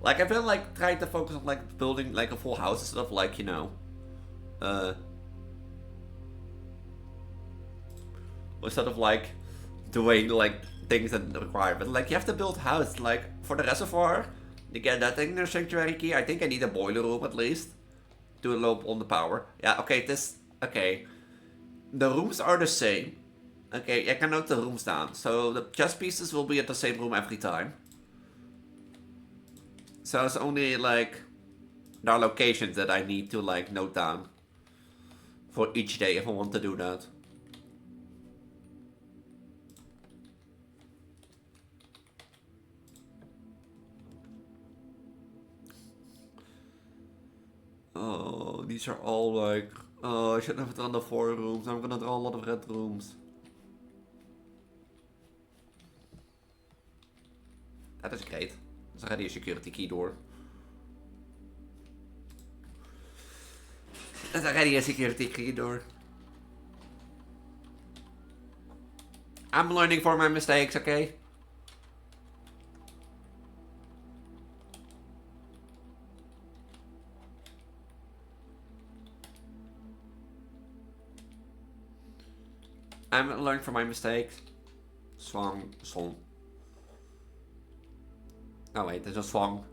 Like I've been like trying to focus on like building like a full house instead of like, you know, instead of like doing like things that require. But like you have to build a house. Like for the reservoir, you get that thing in the sanctuary key. I think I need a boiler room at least to load on the power. Yeah, okay, okay. The rooms are the same. Okay, I can note the rooms down. So the chess pieces will be at the same room every time. So it's only like there are locations that I need to like note down for each day if I want to do that. Oh, these are all like... Oh, I shouldn't have drawn the 4 rooms. I'm gonna draw a lot of red rooms. That is great. There's already a security key door. There's already a security key door. I'm learning from my mistakes, okay? I'm learning from my mistakes. Swang. Oh wait, there's a swang.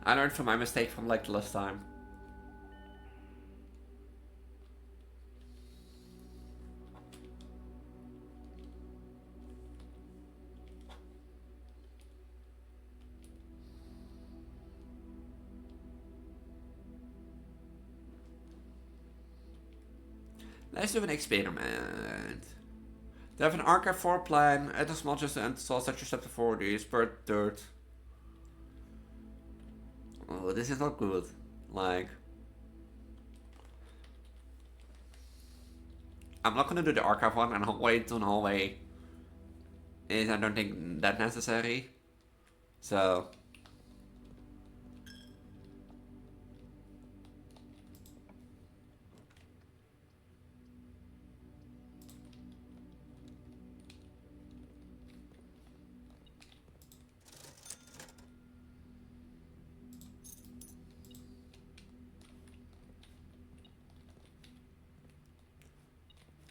I learned from my mistake from like the last time. Let's do an experiment. They have an archive for plan. It is not just to install such a step to 40, per dirt. Oh, this is not good. Like, I'm not gonna do the archive one, and hallway to hallway is, I don't think, that necessary. So.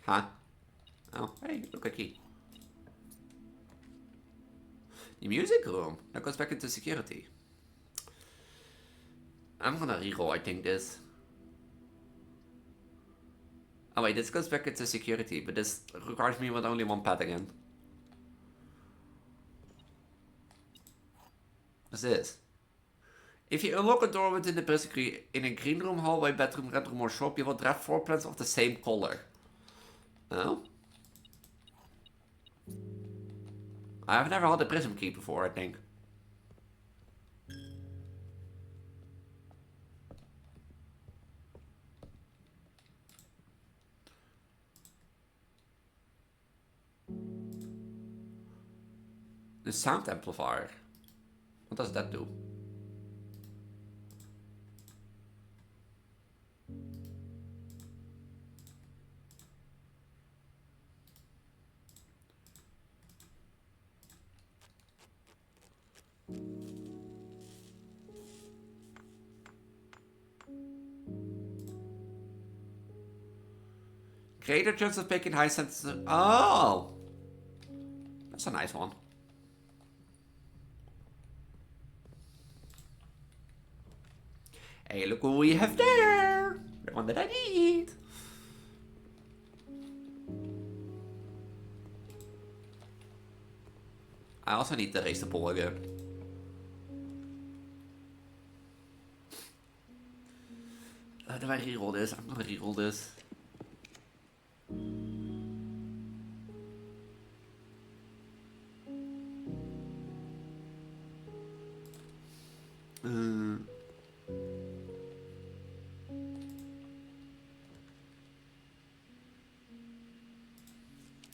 Huh? Oh, hey, look a key. The music room. That goes back into security. I'm gonna reroll, I think, this. Oh wait, this goes back into security, but this requires me with only one pad again. What's this? If you unlock a door within the prison in a green room, hallway, bedroom, red room, or shop, you will draft 4 plants of the same color. Oh? I've never had a prism key before, I think. The sound amplifier. What does that do? Greater chance of picking high sensitive. Oh! That's a nice one. Hey, look what we have there! The one that I need! I also need to raise the pole again. Do I reroll this? I'm gonna reroll this.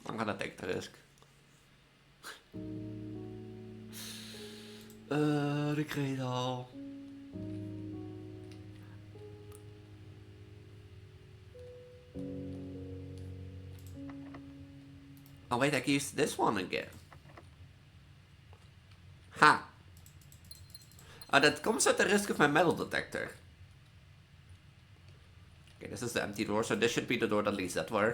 I'm gonna take the risk. De cradle. Oh wait, I can use this one again. Ha! Oh, that comes at the risk of my metal detector. Okay, this is the empty door, so this should be the door that leads that way.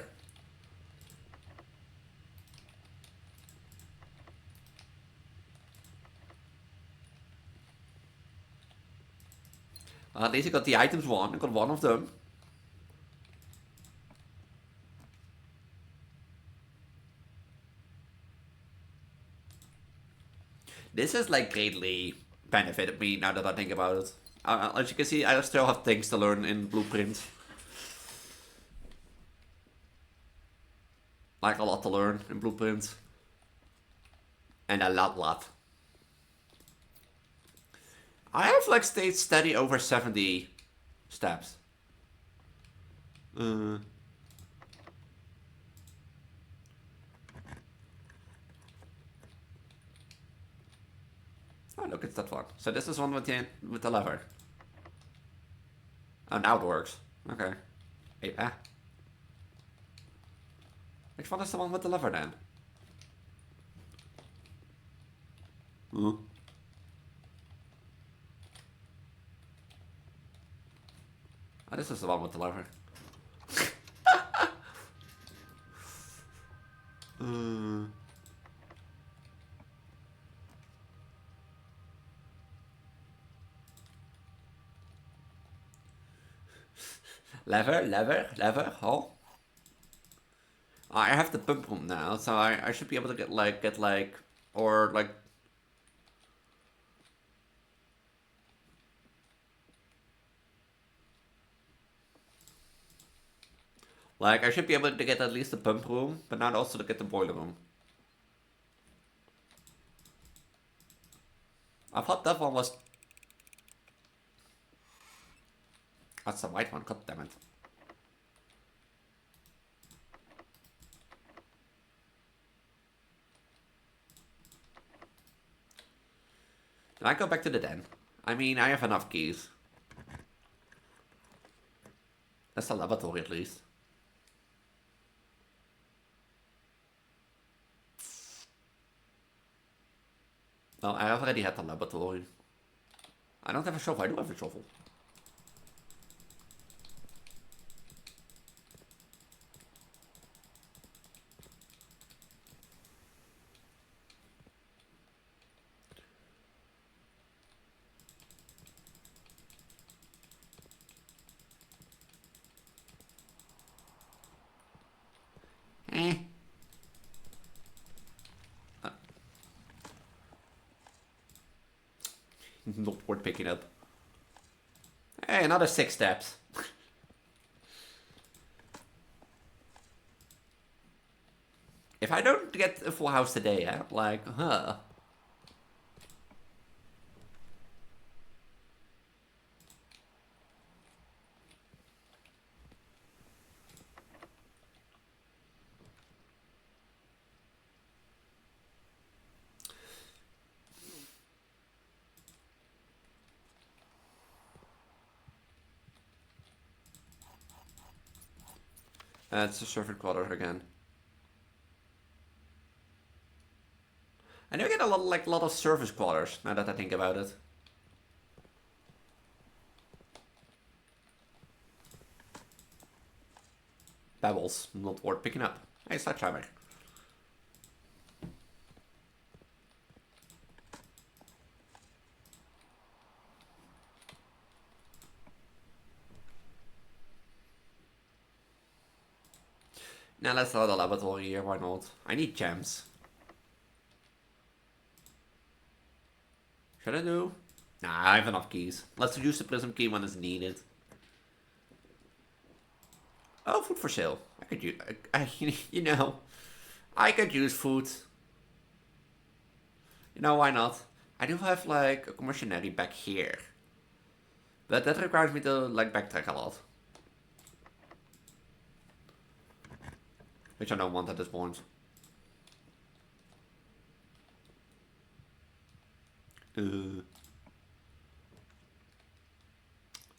At least I got the items one. I got one of them. This has like greatly benefited me now that I think about it. As you can see, I still have things to learn in Blueprint. Like a lot to learn in Blueprint. And a lot. I have like stayed steady over 70 steps. Oh, look, it's that one. So this is one with the lever. Oh, now it works. Okay. Hey, which one is the one with the lever then? Oh, this is the one with the lever. Lever, oh. I have the pump room now, so I should be able to get like, or like... Like, I should be able to get at least the pump room, but not also to get the boiler room. I thought that one was... That's the white one, god damn it. Can I go back to the den? I mean, I have enough keys. That's the laboratory at least. Well, I already had the laboratory. I don't have a shovel, I do have a shovel. Not worth picking up. Hey, another 6 steps. If I don't get a full house today, like, huh. It's a servant quarter again. I do get a lot of service quarters now that I think about it. Pebbles, not worth picking up. Hey, sledgehammer. Now let's throw the laboratory here, why not? I need gems. Should I do? Nah, I have enough keys. Let's use the prism key when it's needed. Oh, food for sale. I could use, you know, I could use food. You know, why not? I do have like a commissionary back here. But that requires me to like backtrack a lot. Which I don't want at this point.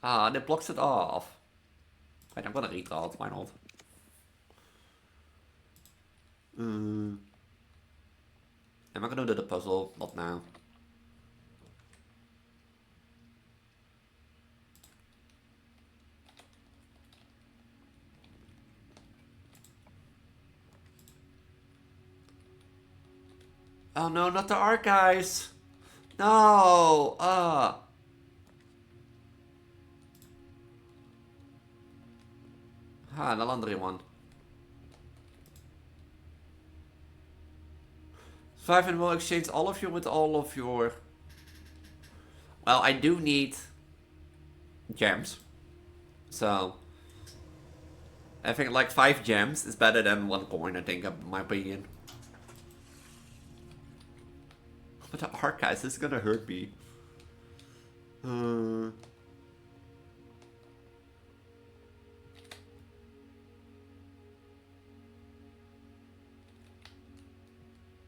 That blocks it off. Wait, I'm gonna retard, why not? Am I gonna do the puzzle? Not now. Oh no, not the archives! No! The laundry one. 5 and will exchange all of you with all of your... Well, I do need gems. So... I think like 5 gems is better than 1 coin, I think, in my opinion. But the archives is gonna hurt me.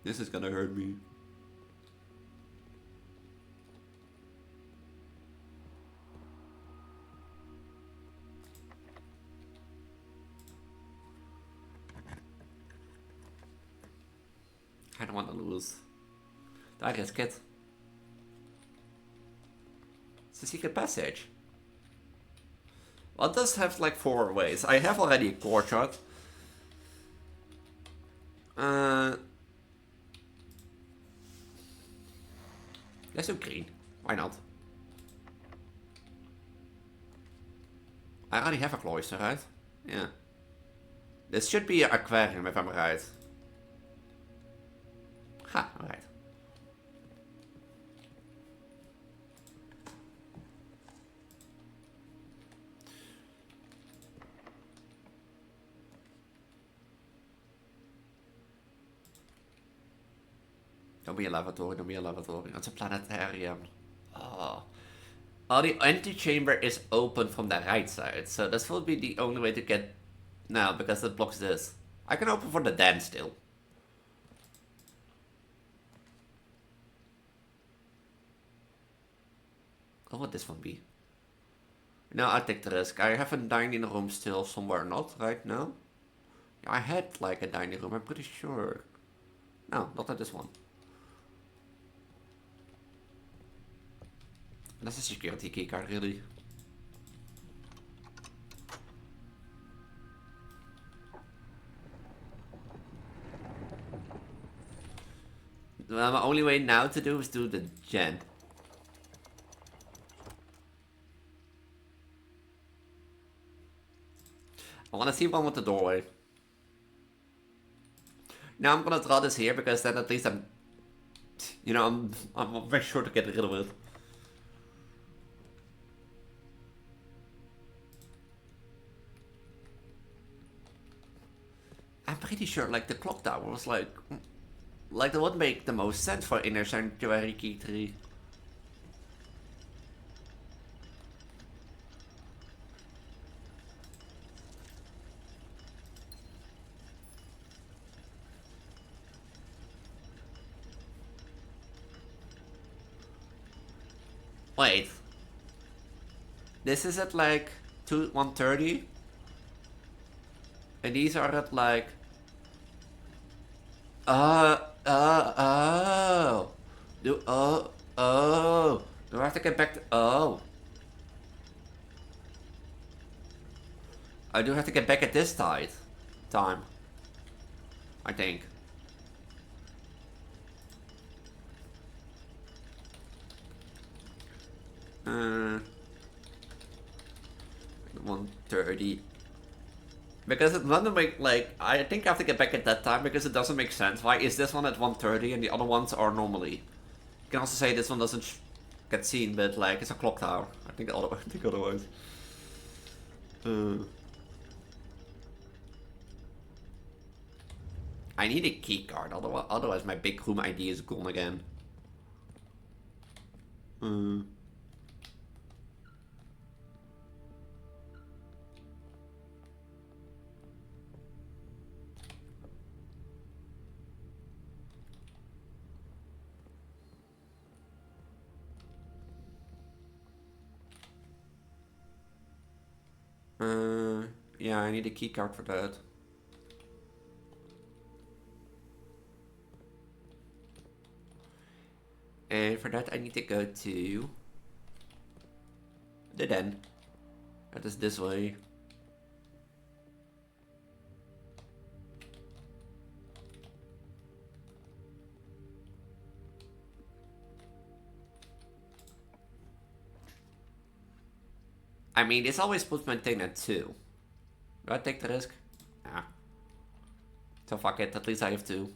This is gonna hurt me. I don't want to lose. I risk it. It's a secret passage. Well, it does have like 4 ways. I have already a courtyard. Let's do green. Why not? I already have a cloister, right? Yeah. This should be an aquarium if I'm right. Ha, alright. Don't be a lavatory, don't be a lavatory. It's a planetarium. Oh. Oh, the antechamber is open from the right side, so this will be the only way to get now, because it blocks this. I can open for the den still. What would this one be? No, I'll take the risk. I have a dining room still somewhere, not right now? I had like a dining room, I'm pretty sure. No, not at this one. That's a security keycard, really. Well, my only way now to do is do the gen. I want to see one with the doorway. Now I'm gonna draw this here because then at least I'm, you know, I'm very sure to get rid of it. I'm pretty sure like the clock tower was like that would make the most sense for inner sanctuary key tree. Wait. This is at like 1:30. And these are at like... oh. Do I have to get back to... oh. I do have to get back at this time. I think. Uh... 1:30. Because it doesn't make, like, I think I have to get back at that time because it doesn't make sense. Why is this one at 1:30 and the other ones are normally? You can also say this one doesn't get seen, but like, it's a clock tower. I think otherwise. I need a key card, otherwise my big room idea is gone again. Yeah, I need a key card for that. And for that I need to go to the den. That is this way. I mean, this always puts my thing at 2. Do I take the risk? Yeah. So fuck it, at least I have 2.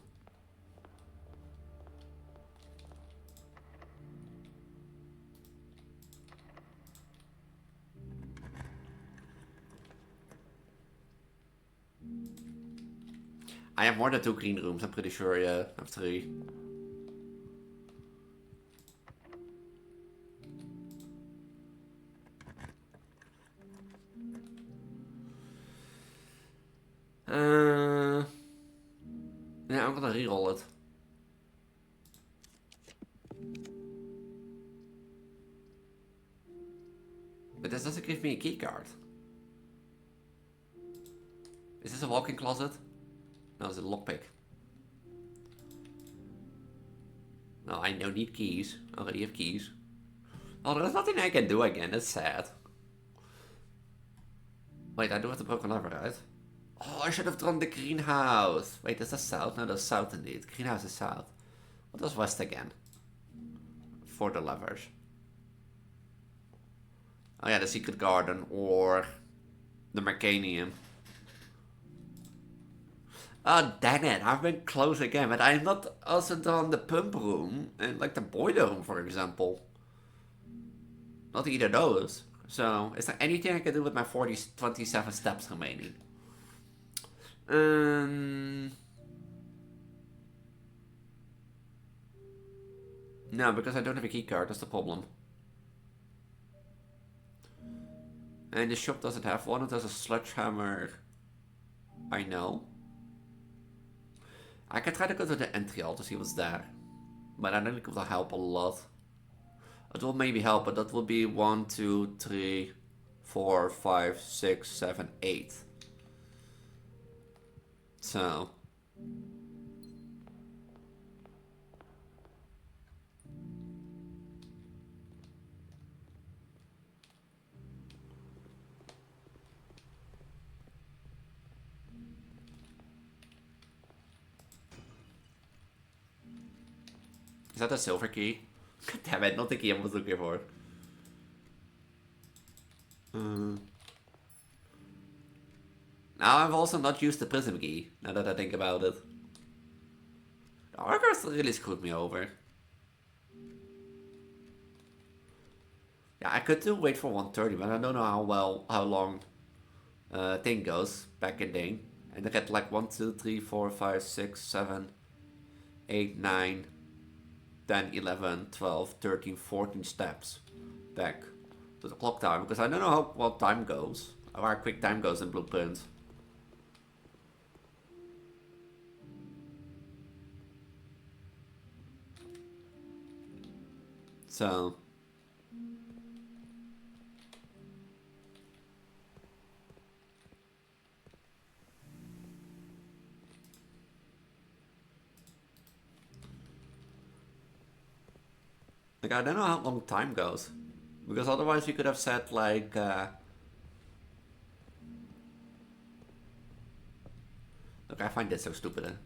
I have more than 2 green rooms, I'm pretty sure, yeah. I have 3. Yeah, I'm gonna reroll it. But this doesn't give me a key card. Is this a walk-in closet? No, it's a lockpick. No, I don't need keys. I already have keys. Oh, there's nothing I can do again. That's sad. Wait, I do have the broken lever, right? Oh, I should have drawn the greenhouse. Wait, is that south? No, that's south indeed. Greenhouse is south. What was west again? For the levers. Oh yeah, the secret garden or the Mechanium. Oh, dang it, I've been close again, but I have not also done the pump room and like the boiler room, for example. Not either of those. So, is there anything I can do with my 27 steps remaining? No, because I don't have a keycard, that's the problem. And the shop doesn't have one, it has a sledgehammer. I know. I can try to go to the entry hall to see what's there. But I don't think it will help a lot. It will maybe help, but that will be 1, 2, 3, 4, 5, 6, 7, 8. So. Is that a silver key? Damn it, not the key I was looking for. Now I've also not used the prism key, now that I think about it. The Argos really screwed me over. Yeah, I could do wait for 1:30, but I don't know how long thing goes, back in thing. And I get like 1, 2, 3, 4, 5, 6, 7, 8, 9, 10, 11, 12, 13, 14 steps back to the clock time, because I don't know what time goes, or how quick time goes in Blueprint. So. Like, I don't know how long time goes. Because otherwise we could have said, like, Look, I find this so stupid.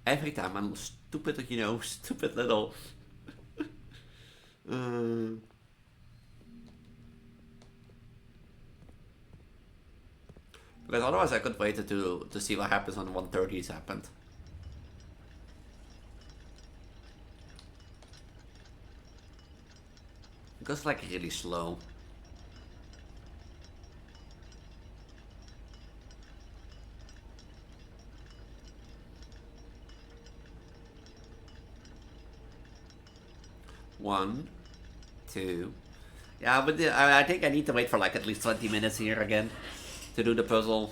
Every time I'm stupid, you know, stupid little... Because otherwise I could wait to see what happens when 1:30's happened. It goes like really slow. One, two. Yeah, but I think I need to wait for like at least 20 minutes here again to do the puzzle.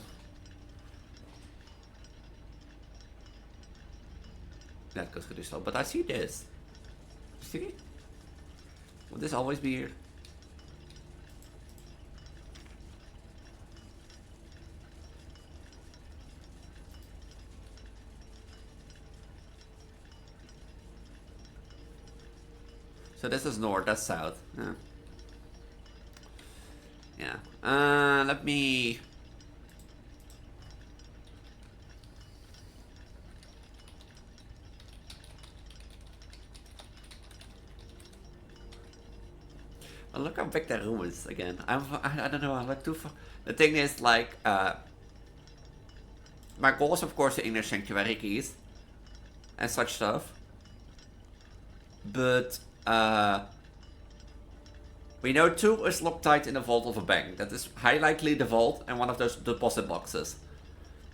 That goes pretty slow, but I see this. See? Will this always be here? So this is north, that's south. Yeah. Let me... Well, look how big that room is again. I don't know, I'm like too far. The thing is, like, my goal is of course the inner sanctuary keys and such stuff. But, we know 2 is locked tight in the vault of a bank. That is highly likely the vault and one of those deposit boxes.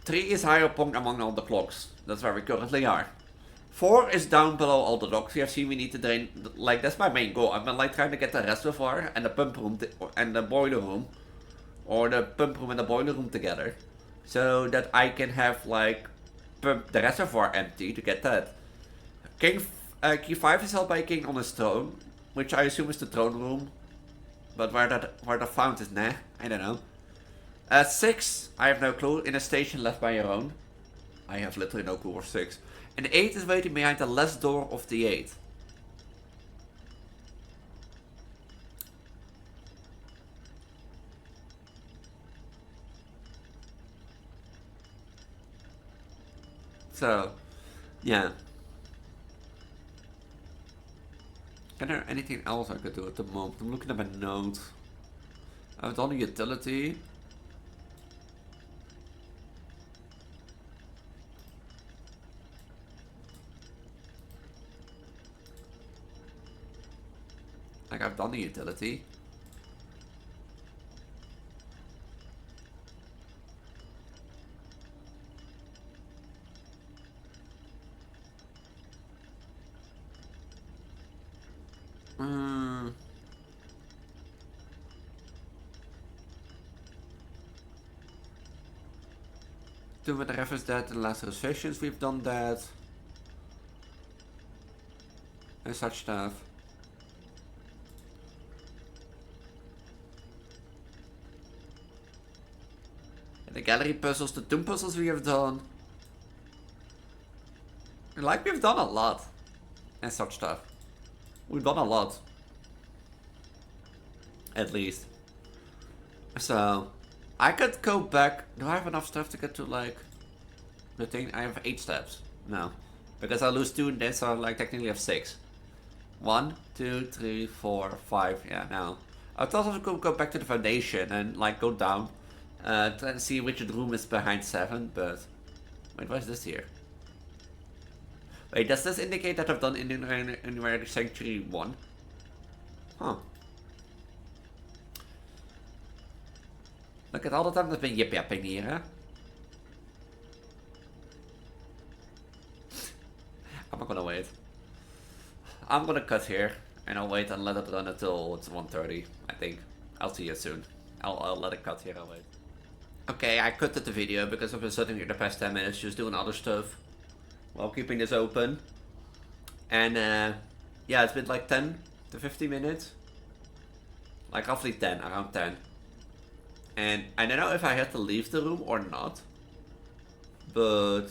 3 is higher up among all the clocks. That's where we currently are. 4 is down below all the docks. You have seen we need to drain, like, that's my main goal. I've been like trying to get the reservoir and the pump room and the boiler room, or the pump room and the boiler room together, so that I can have like pump the reservoir empty to get that. Key 5 is held by a king on his throne, which I assume is the throne room, but where the fount is, nah, I don't know. 6, I have no clue, in a station left by your own. I have literally no clue for 6. And 8 is waiting behind the last door of the 8. So, yeah. Is there anything else I could do at the moment? I'm looking at my notes. I've done a utility. Like, I've done the utility. Do with the reference that in the last sessions we've done that. And such stuff. And the gallery puzzles, the tomb puzzles we have done. Like, we've done a lot. And such stuff. We've done a lot. At least. So, I could go back. Do I have enough stuff to get to, like, the thing? I have 8 steps. No. Because I lose 2 and then so I, like, technically have 6. 1, 2, 3, 4, 5. Yeah, no. I thought I could go back to the foundation and, like, go down. Try and see which room is behind 7, but... Wait, what is this here? Wait, does this indicate that I've done Innumerary Sanctuary 1? Huh. Look at all the time that's been yip-yapping here, huh? I'm not gonna wait. I'm gonna cut here, and I'll wait and let it run until it's 1:30, I think. I'll see you soon. I'll let it cut here, I'll wait. Okay, I cut the video because I've been sitting here the past 10 minutes just doing other stuff while keeping this open. And yeah, it's been like 10 to 15 minutes. Like roughly 10, around 10. And I don't know if I had to leave the room or not. But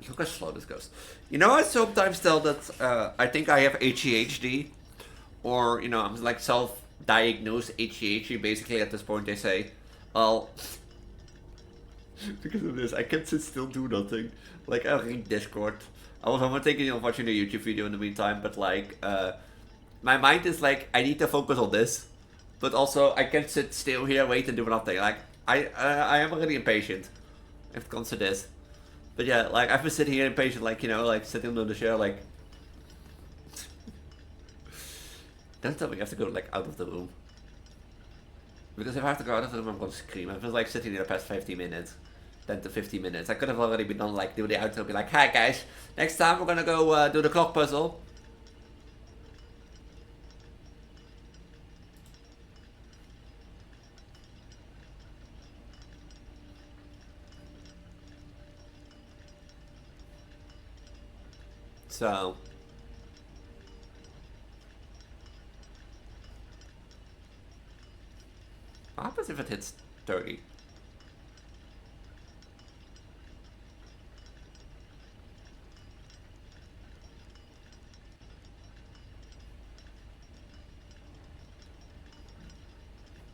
look how slow this goes. You know, I sometimes tell that I think I have ADHD. Or, you know, I'm like self-diagnosed ADHD. Basically at this point they say, well, because of this, I can't sit still, do nothing. Like, I read Discord. I was thinking of watching a YouTube video in the meantime, but like, my mind is like, I need to focus on this. But also, I can't sit still here, wait and do nothing. Like, I am really impatient if it comes to this. But yeah, like, I've been sitting here impatient, like, you know, like, sitting on the chair, like... Don't tell me I have to go, like, out of the room. Because if I have to go out of the room, I'm gonna scream. I've been, like, sitting here the past 50 minutes. 10 to 15 minutes. I could have already been done, like, do the outro, be like, hi guys, next time we're gonna go do the clock puzzle. So, what happens if it hits 30?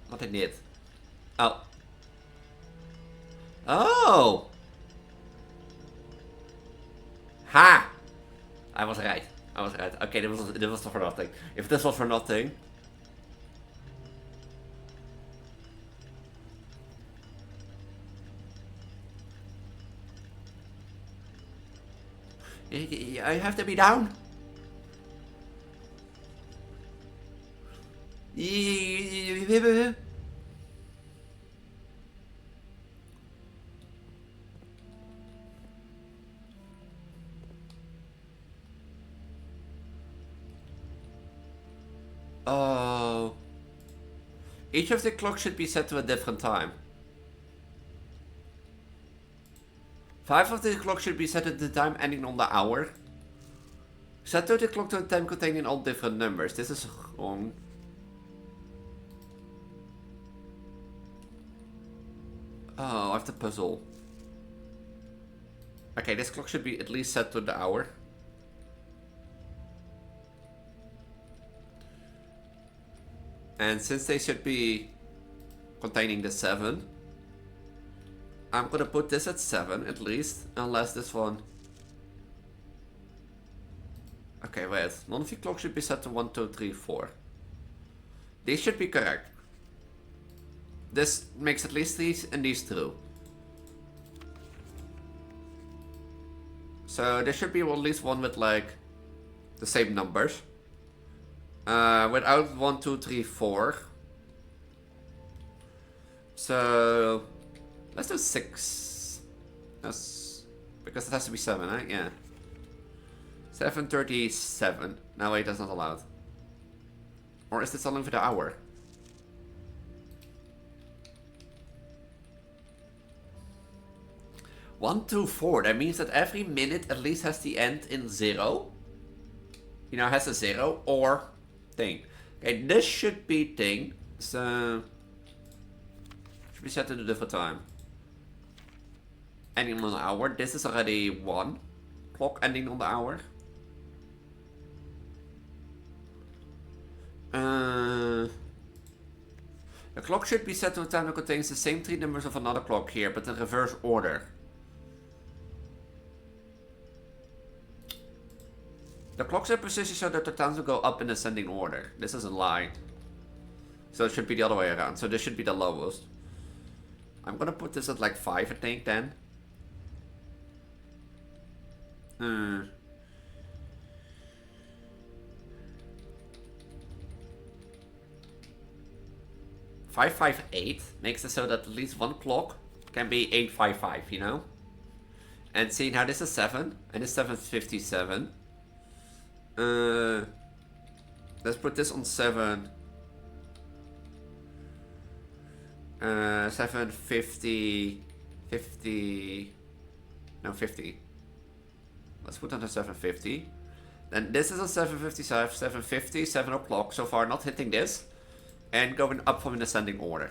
What I did. Oh. Oh! Ha! I was right. I was right. Okay, this was for nothing. If this was for nothing... I have to be down. Oh. Each of the clocks should be set to a different time. 5 of the clocks should be set at the time ending on the hour. Set to the clock to a time containing all different numbers. This is wrong. Oh, I have to puzzle. Okay, this clock should be at least set to the hour. And since they should be containing the 7, I'm gonna put this at 7 at least, unless this one... Okay, wait, none of the clocks should be set to 1, 2, 3, 4. These should be correct. This makes at least these and these true. So there should be at least one with like the same numbers. Without 1, 2, 3, 4. So let's do 6. That's because it has to be 7, right? Yeah. 7:37. No, wait, that's not allowed. Or is this only for the hour? One, 2, 4. That means that every minute at least has the end in 0. You know, has a 0 or thing. Okay, this should be thing. So should be set to a different time. Ending on the hour. This is already 1 clock ending on the hour. The clock should be set to a time that contains the same 3 numbers of another clock here, but in reverse order. The clocks are positioned so that the times will go up in ascending order. This is a lie. So it should be the other way around. So this should be the lowest. I'm gonna put this at like 5, I think, then. 558 makes it so that at least one clock can be 855, you know? And seeing how this is 7, and it's 757. Let's put this on 7. 750. 50. No, 50. Let's put on the 750. Then this is on 755, 750, 7 o'clock. So far, not hitting this. And going up from an ascending order.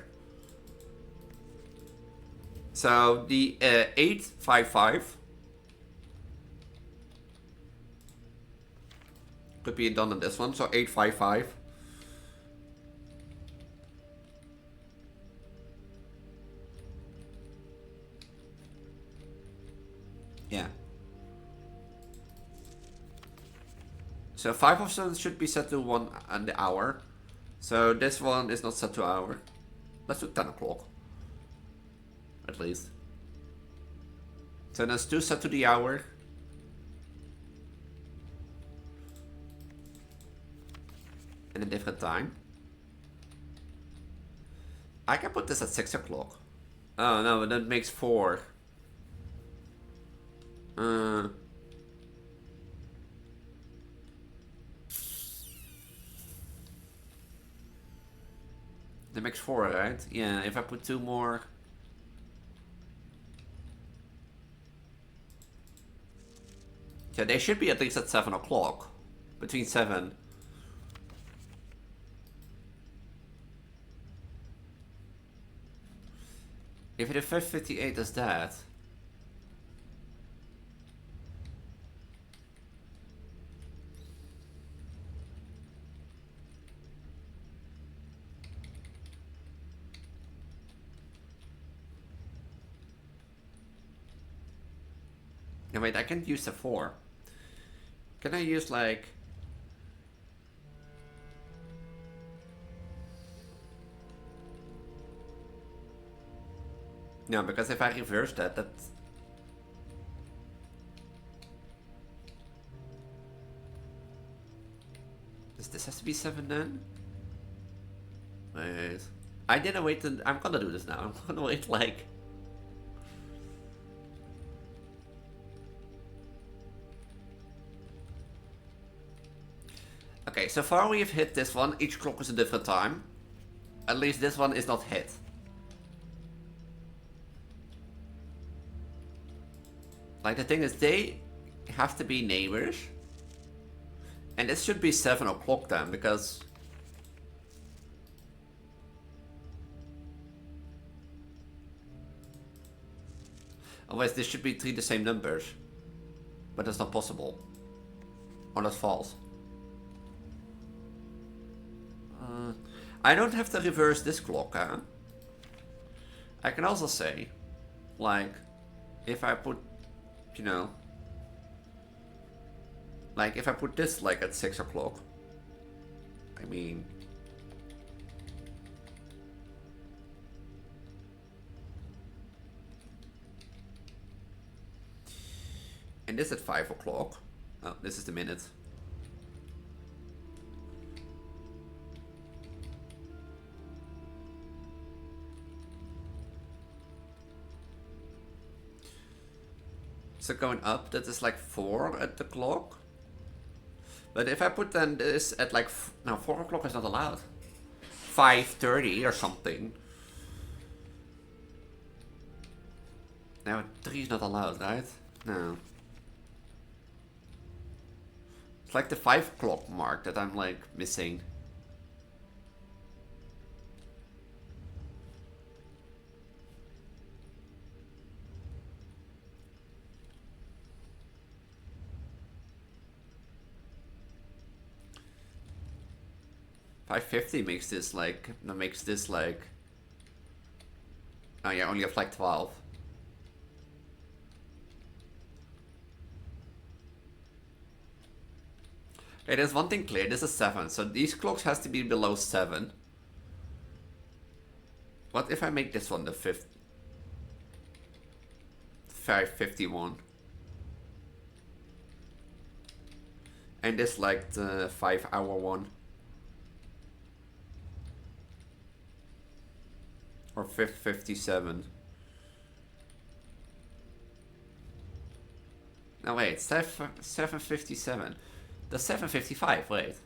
So the 855 could be done on this one. So 855. Yeah. So 5 of them should be set to 1 and the hour. So this one is not set to hour. Let's do 10 o'clock. At least. So there's 2 set to the hour. In a different time. I can put this at 6 o'clock. Oh no, that makes 4. That makes 4, right? Yeah, if I put 2 more. Yeah, they should be at least at 7 o'clock. Between 7. If the 558 is that. No, wait, I can't use the 4. Can I use like... No, because if I reverse that, Does this has to be 7 then? Wait. I didn't wait to... I'm gonna do this now. I'm gonna wait like... Okay, so far we have hit this one. Each clock is a different time. At least this one is not hit. Like the thing is, they have to be neighbors. And this should be 7 o'clock then, because... Otherwise this should be 3 the same numbers. But that's not possible. Or that's false. I don't have to reverse this clock, huh? I can also say, like, if I put, you know, like if I put this like at 6 o'clock, I mean, And this at 5 o'clock. Oh, this is the minute. So going up, that is like 4 at the clock. But if I put then this at like, no, 4 o'clock is not allowed. 5:30 or something. Now 3 is not allowed, right? No. It's like the 5 o'clock mark that I'm like missing. $5.50 makes this like, oh yeah, only have like 12. Okay, there's one thing clear, this is 7, so these clocks has to be below 7. What if I make this one the 5th? 5:51. And this like the 5-hour one. Or 5:57. No wait, 7:57. The 7:55, wait.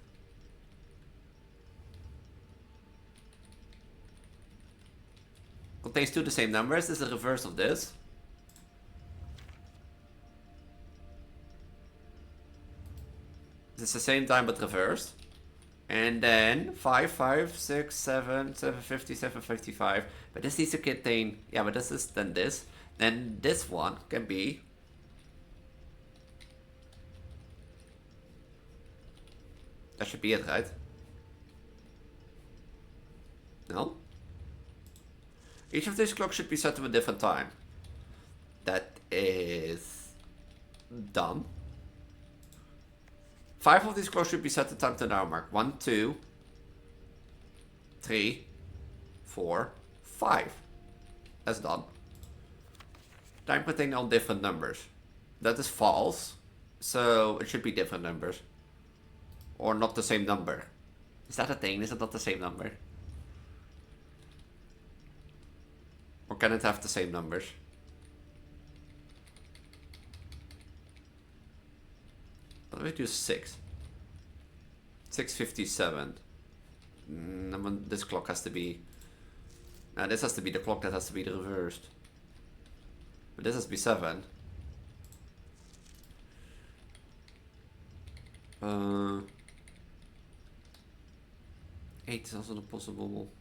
Contains 2 the same numbers, this is the reverse of this. It's the same time but reversed. And then 5, 5, 6, 7, 7:50, 7:55. But this needs to contain, yeah, but this is then this. Then this one can be that should be it, right? No? Each of these clocks should be set to a different time. That is done. 5 of these clocks should be set to time to an hour mark. 1, 2, 3, 4, 5. That's done. Time containing all different numbers. That is false. So it should be different numbers. Or not the same number. Is that a thing? Is it not the same number? Or can it have the same numbers? Let me do 6. 6:57. This clock has to be... this has to be the clock that has to be reversed. But this has to be 7. 8 is also not possible.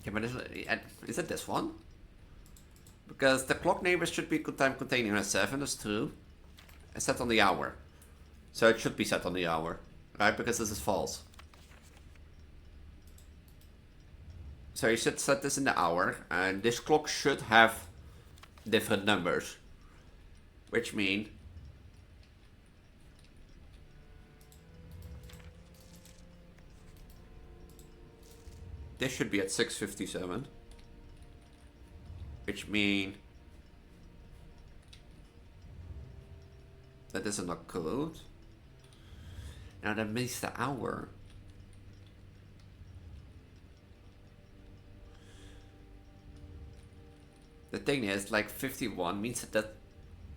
Okay, but is it this one? Because the clock neighbors should be time containing a 7, that's true. It's set on the hour. So it should be set on the hour, right? Because this is false. So you should set this in the hour, and this clock should have different numbers. Which mean this should be at 6:57. Which mean that this is not good. Now that makes the hour. The thing is, like 51 means that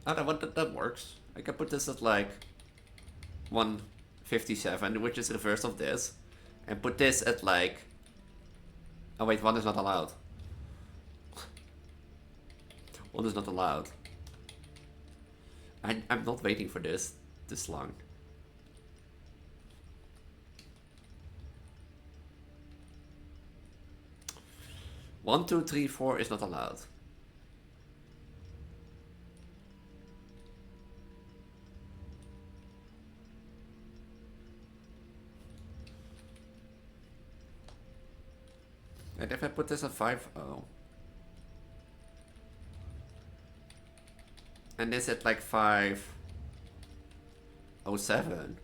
I don't know what that works. I can put this at like 1:57, which is the reverse of this, and put this at like. Oh wait, 1 is not allowed. 1 is not allowed. I'm not waiting for this long. One, 2, 3, 4 is not allowed. And if I put this at 5:0 and this at like 5:07,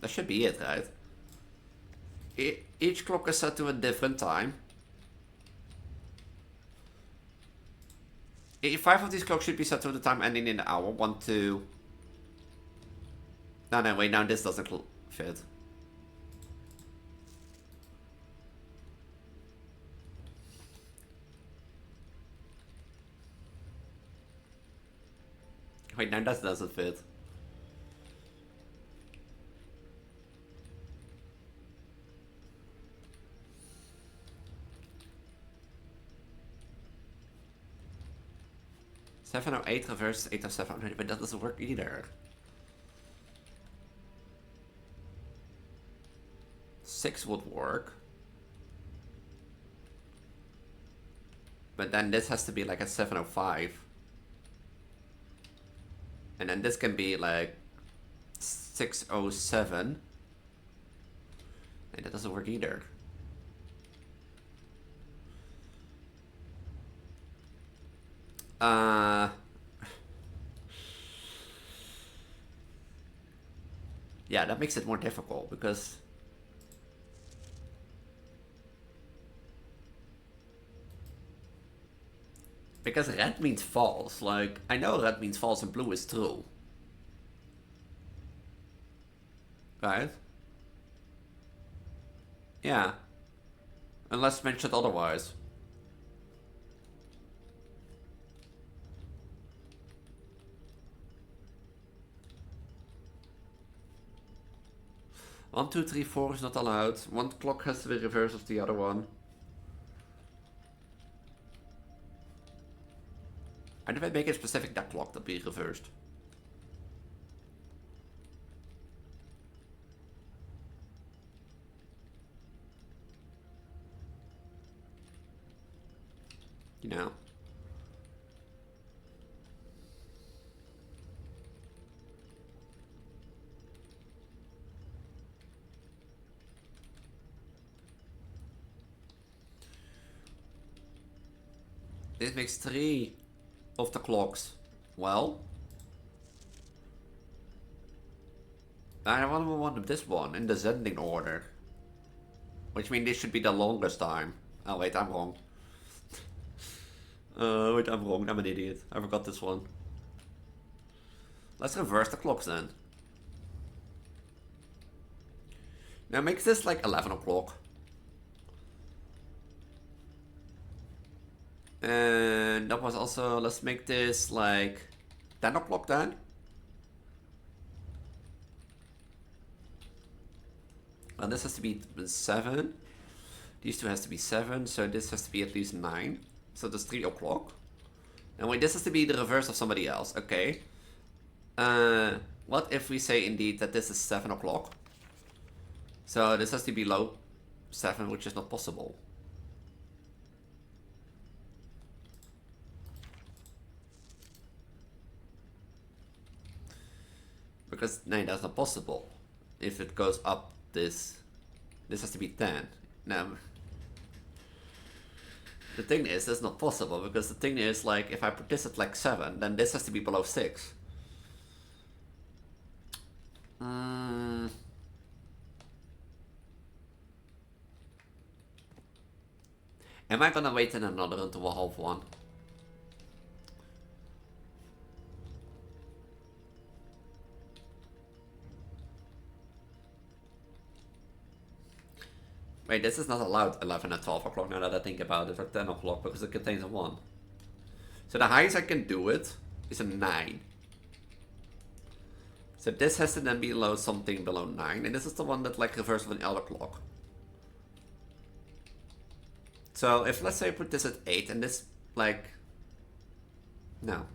That should be it, right? Each clock is set to a different time. 5 of these clocks should be set to the time ending in the hour. 1, 2... No, wait, now this doesn't fit. Wait, now that doesn't fit. Seven oh eight reverse 807, but that doesn't work either. 6 would work. But then this has to be like a 705. And then this can be like 607. And that doesn't work either. Yeah, that makes it more difficult because red means false. Like, I know red means false and blue is true. Right? Yeah. Unless mentioned otherwise. One, two, three, four is not allowed. One clock has to be reverse of the other one. How do I make it specific that clock to be reversed? You know. This makes 3 of the clocks. Well, I want this one in descending order. Which means this should be the longest time. Oh wait, I'm wrong. Wait, I'm wrong. I'm an idiot. I forgot this one. Let's reverse the clocks then. Now makes this like 11 o'clock. And that was also, let's make this like 10 o'clock then. And this has to be 7. These two has to be 7, so this has to be at least 9. So that's 3 o'clock. And wait, this has to be the reverse of somebody else. Okay. What if we say indeed that this is 7 o'clock? So this has to be below 7, which is not possible. Because, no, that's not possible. If it goes up this has to be 10. Now, the thing is, that's not possible, because the thing is, like, if I put this at like 7, then this has to be below 6. Am I gonna wait in another until a half 1? Wait, this is not allowed 11 and 12 o'clock now that I think about it, or 10 o'clock, because it contains a 1. So the highest I can do it is a 9. So this has to then be below something below 9, and this is the one that like reverse of an elder clock. So if, let's say I put this at 8, and this, like... No.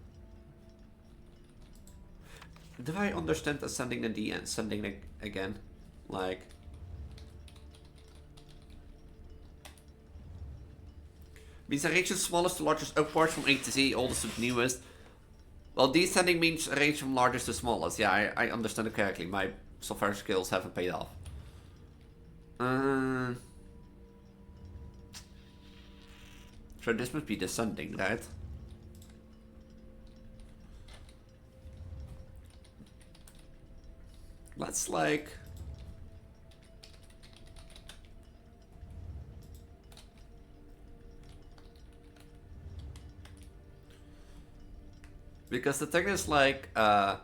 Do I understand ascending the D and ascending it again? Like... Means arrange from smallest to largest upwards from A to Z, oldest to newest. Well, descending means arrange from largest to smallest. Yeah, I understand it correctly. My software skills haven't paid off. So this must be descending, right? Let's like Because the thing is like, the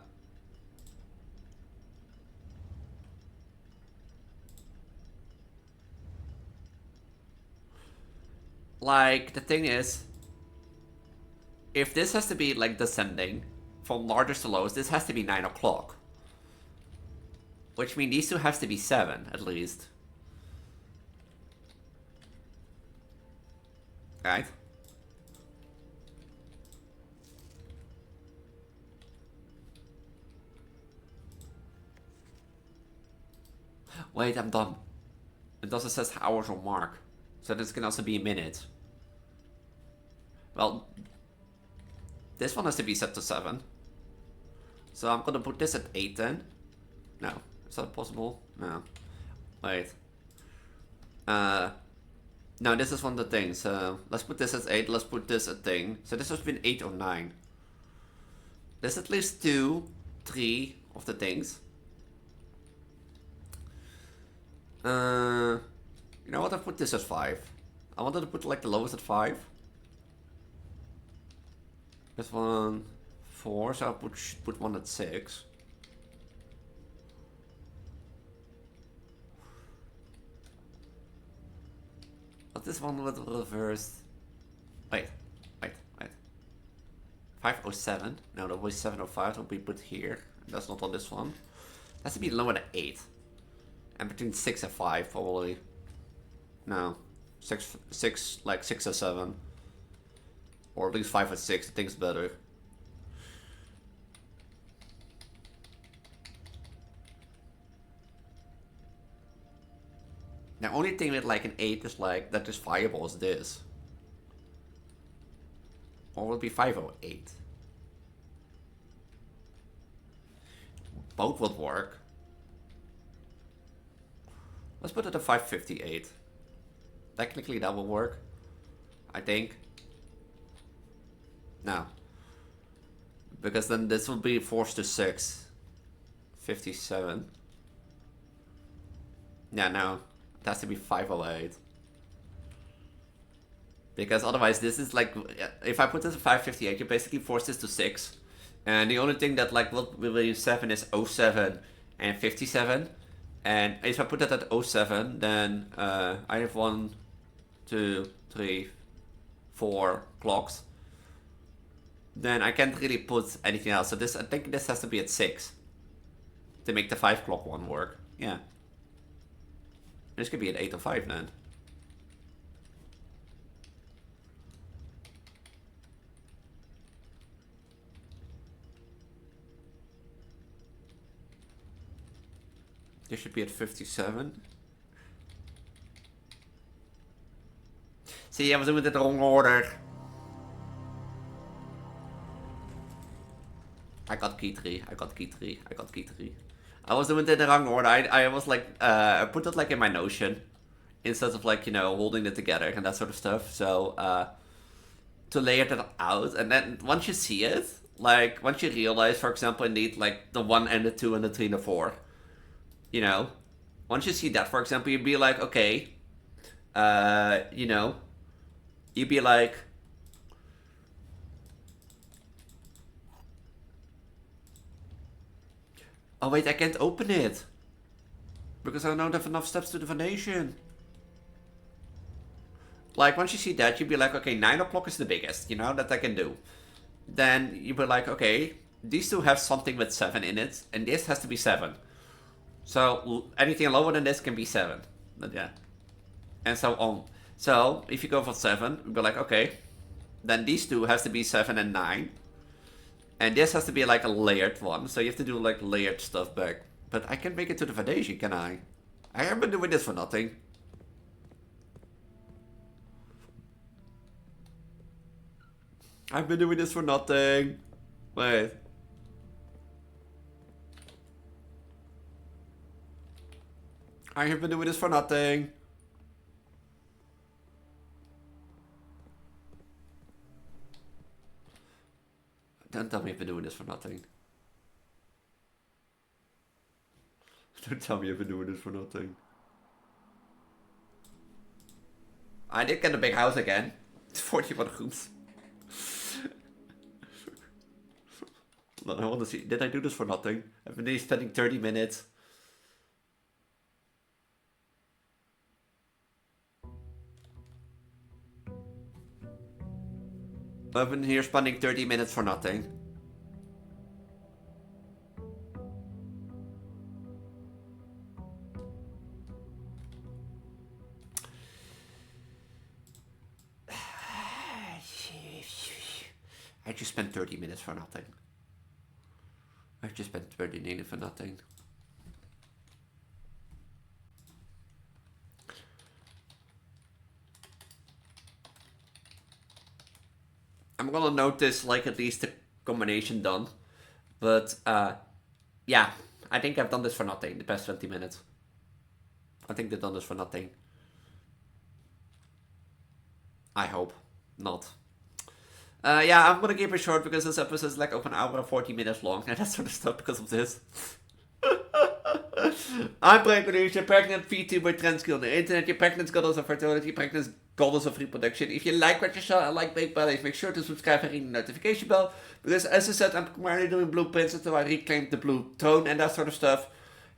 thing is, if this has to be like descending from largest to lowest, this has to be 9 o'clock. Which means these two has to be 7 at least. Right? Wait, I'm done. It also says hours or mark. So this can also be a minute. Well, this one has to be set to 7. So I'm gonna put this at 8 then. No. Is that possible? No. Wait. No, this is one of the things. So let's put this at 8. Let's put this at thing. So this has been 8 or 9. There's at least 2, 3 of the things. You know what? I put this at 5. I wanted to put like the lowest at 5. This one 4, so I should put one at 6. But this one with reversed. Wait. 507. No, that was 705. Will be put here. That's not on this one. It has to be lower than 8. And between 6 and 5 probably. No. 6 like 6 or 7. Or at least 5 or 6. I think it's better. The only thing with like an 8 is like that is viable is this. Or will it be 508? Both would work. Let's put it at 558. Technically that will work. I think. No. Because then this will be forced to 6. 57. Yeah, no. It has to be 508. Because otherwise this is like, if I put this at 558, you basically force this to 6. And the only thing that like will be 7 is 07 and 57. And if I put that at 07, then I have 1, 2, 3, 4 clocks. Then I can't really put anything else. So this, I think this has to be at 6 to make the 5 o'clock one work. Yeah. This could be at 8 or 5 then. This should be at 57. See, I was doing it in the wrong order. I got key 3. I was doing it in the wrong order. I was like, I put it like in my Notion. Instead of like, you know, holding it together and that sort of stuff. So, to layer that out. And then once you see it, like, once you realize, for example, indeed, like, the 1 and the 2 and the 3 and the 4. You know, once you see that, for example, you'd be like, okay, you know, you'd be like, oh wait, I can't open it. Because I don't have enough steps to the foundation. Like, once you see that, you'd be like, okay, 9 o'clock is the biggest, you know, that I can do. Then you'd be like, okay, these two have something with 7 in it, and this has to be 7. So anything lower than this can be 7. But yeah. And so on. So if you go for 7, you'd be like, okay, then these two has to be 7 and 9. And this has to be like a layered one. So you have to do like layered stuff back. But I can't make it to the foundation, can I? I haven't been doing this for nothing. I've been doing this for nothing. Wait. I have been doing this for nothing. Don't tell me I've been doing this for nothing. Don't tell me I've been doing this for nothing. I did get a big house again. 41 rooms. I want to see. Did I do this for nothing? I've been spending 30 minutes. I've been here spending 30 minutes for nothing. I just spent 30 minutes for nothing. I just spent 30 minutes for nothing. I'm gonna notice like at least the combination done. But yeah, I think I've done this for nothing the past 20 minutes. I think they've done this for nothing. I hope not. Yeah, I'm gonna keep it short because this episode is like over an hour and 40 minutes long, and that sort of stuff because of this. I'm Preggo, your pregnant Vtuber Transgender on the internet, your pregnant goddess of fertility, pregnant goddess of reproduction. If you like what you saw and like Big Bellies, make sure to subscribe and ring the notification bell. Because as I said, I'm primarily doing blueprints until I reclaim the blue throne and that sort of stuff.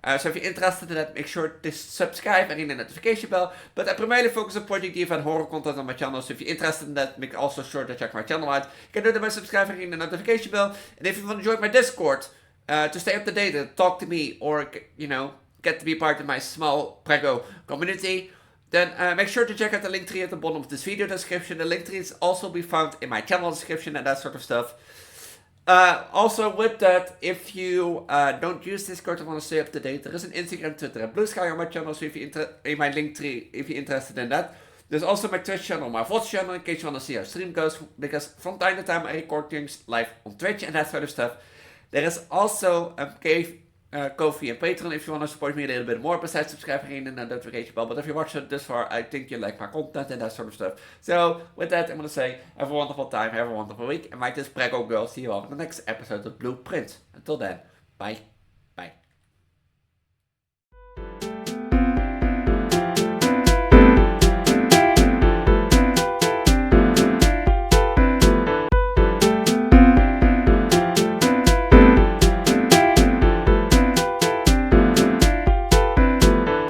So if you're interested in that, make sure to subscribe and ring the notification bell. But I primarily focus on project dev and horror content on my channel. So if you're interested in that, make also sure to check my channel out. You can do that by subscribing and ring the notification bell. And if you want to join my Discord to stay up to date and talk to me, or get to be part of my small Preggo community, then make sure to check out the link tree at the bottom of this video description. The link tree is also be found in my channel description and that sort of stuff. Also, with that, if you don't use Discord and want to stay up to date, there is an Instagram, Twitter, and Blue Sky on my channel. So if you're in my link tree, if you're interested in that, there's also my Twitch channel, my VOD channel, in case you want to see how stream goes. Because from time to time I record things live on Twitch and that sort of stuff. There is also a Ko-fi and Patreon if you want to support me a little bit more besides subscribing and the notification bell. But if you watched it this far, I think you like my content and that sort of stuff. So with that, I'm going to say have a wonderful time, have a wonderful week. And like this Preggo girl, see you all in the next episode of Blueprint. Until then, bye.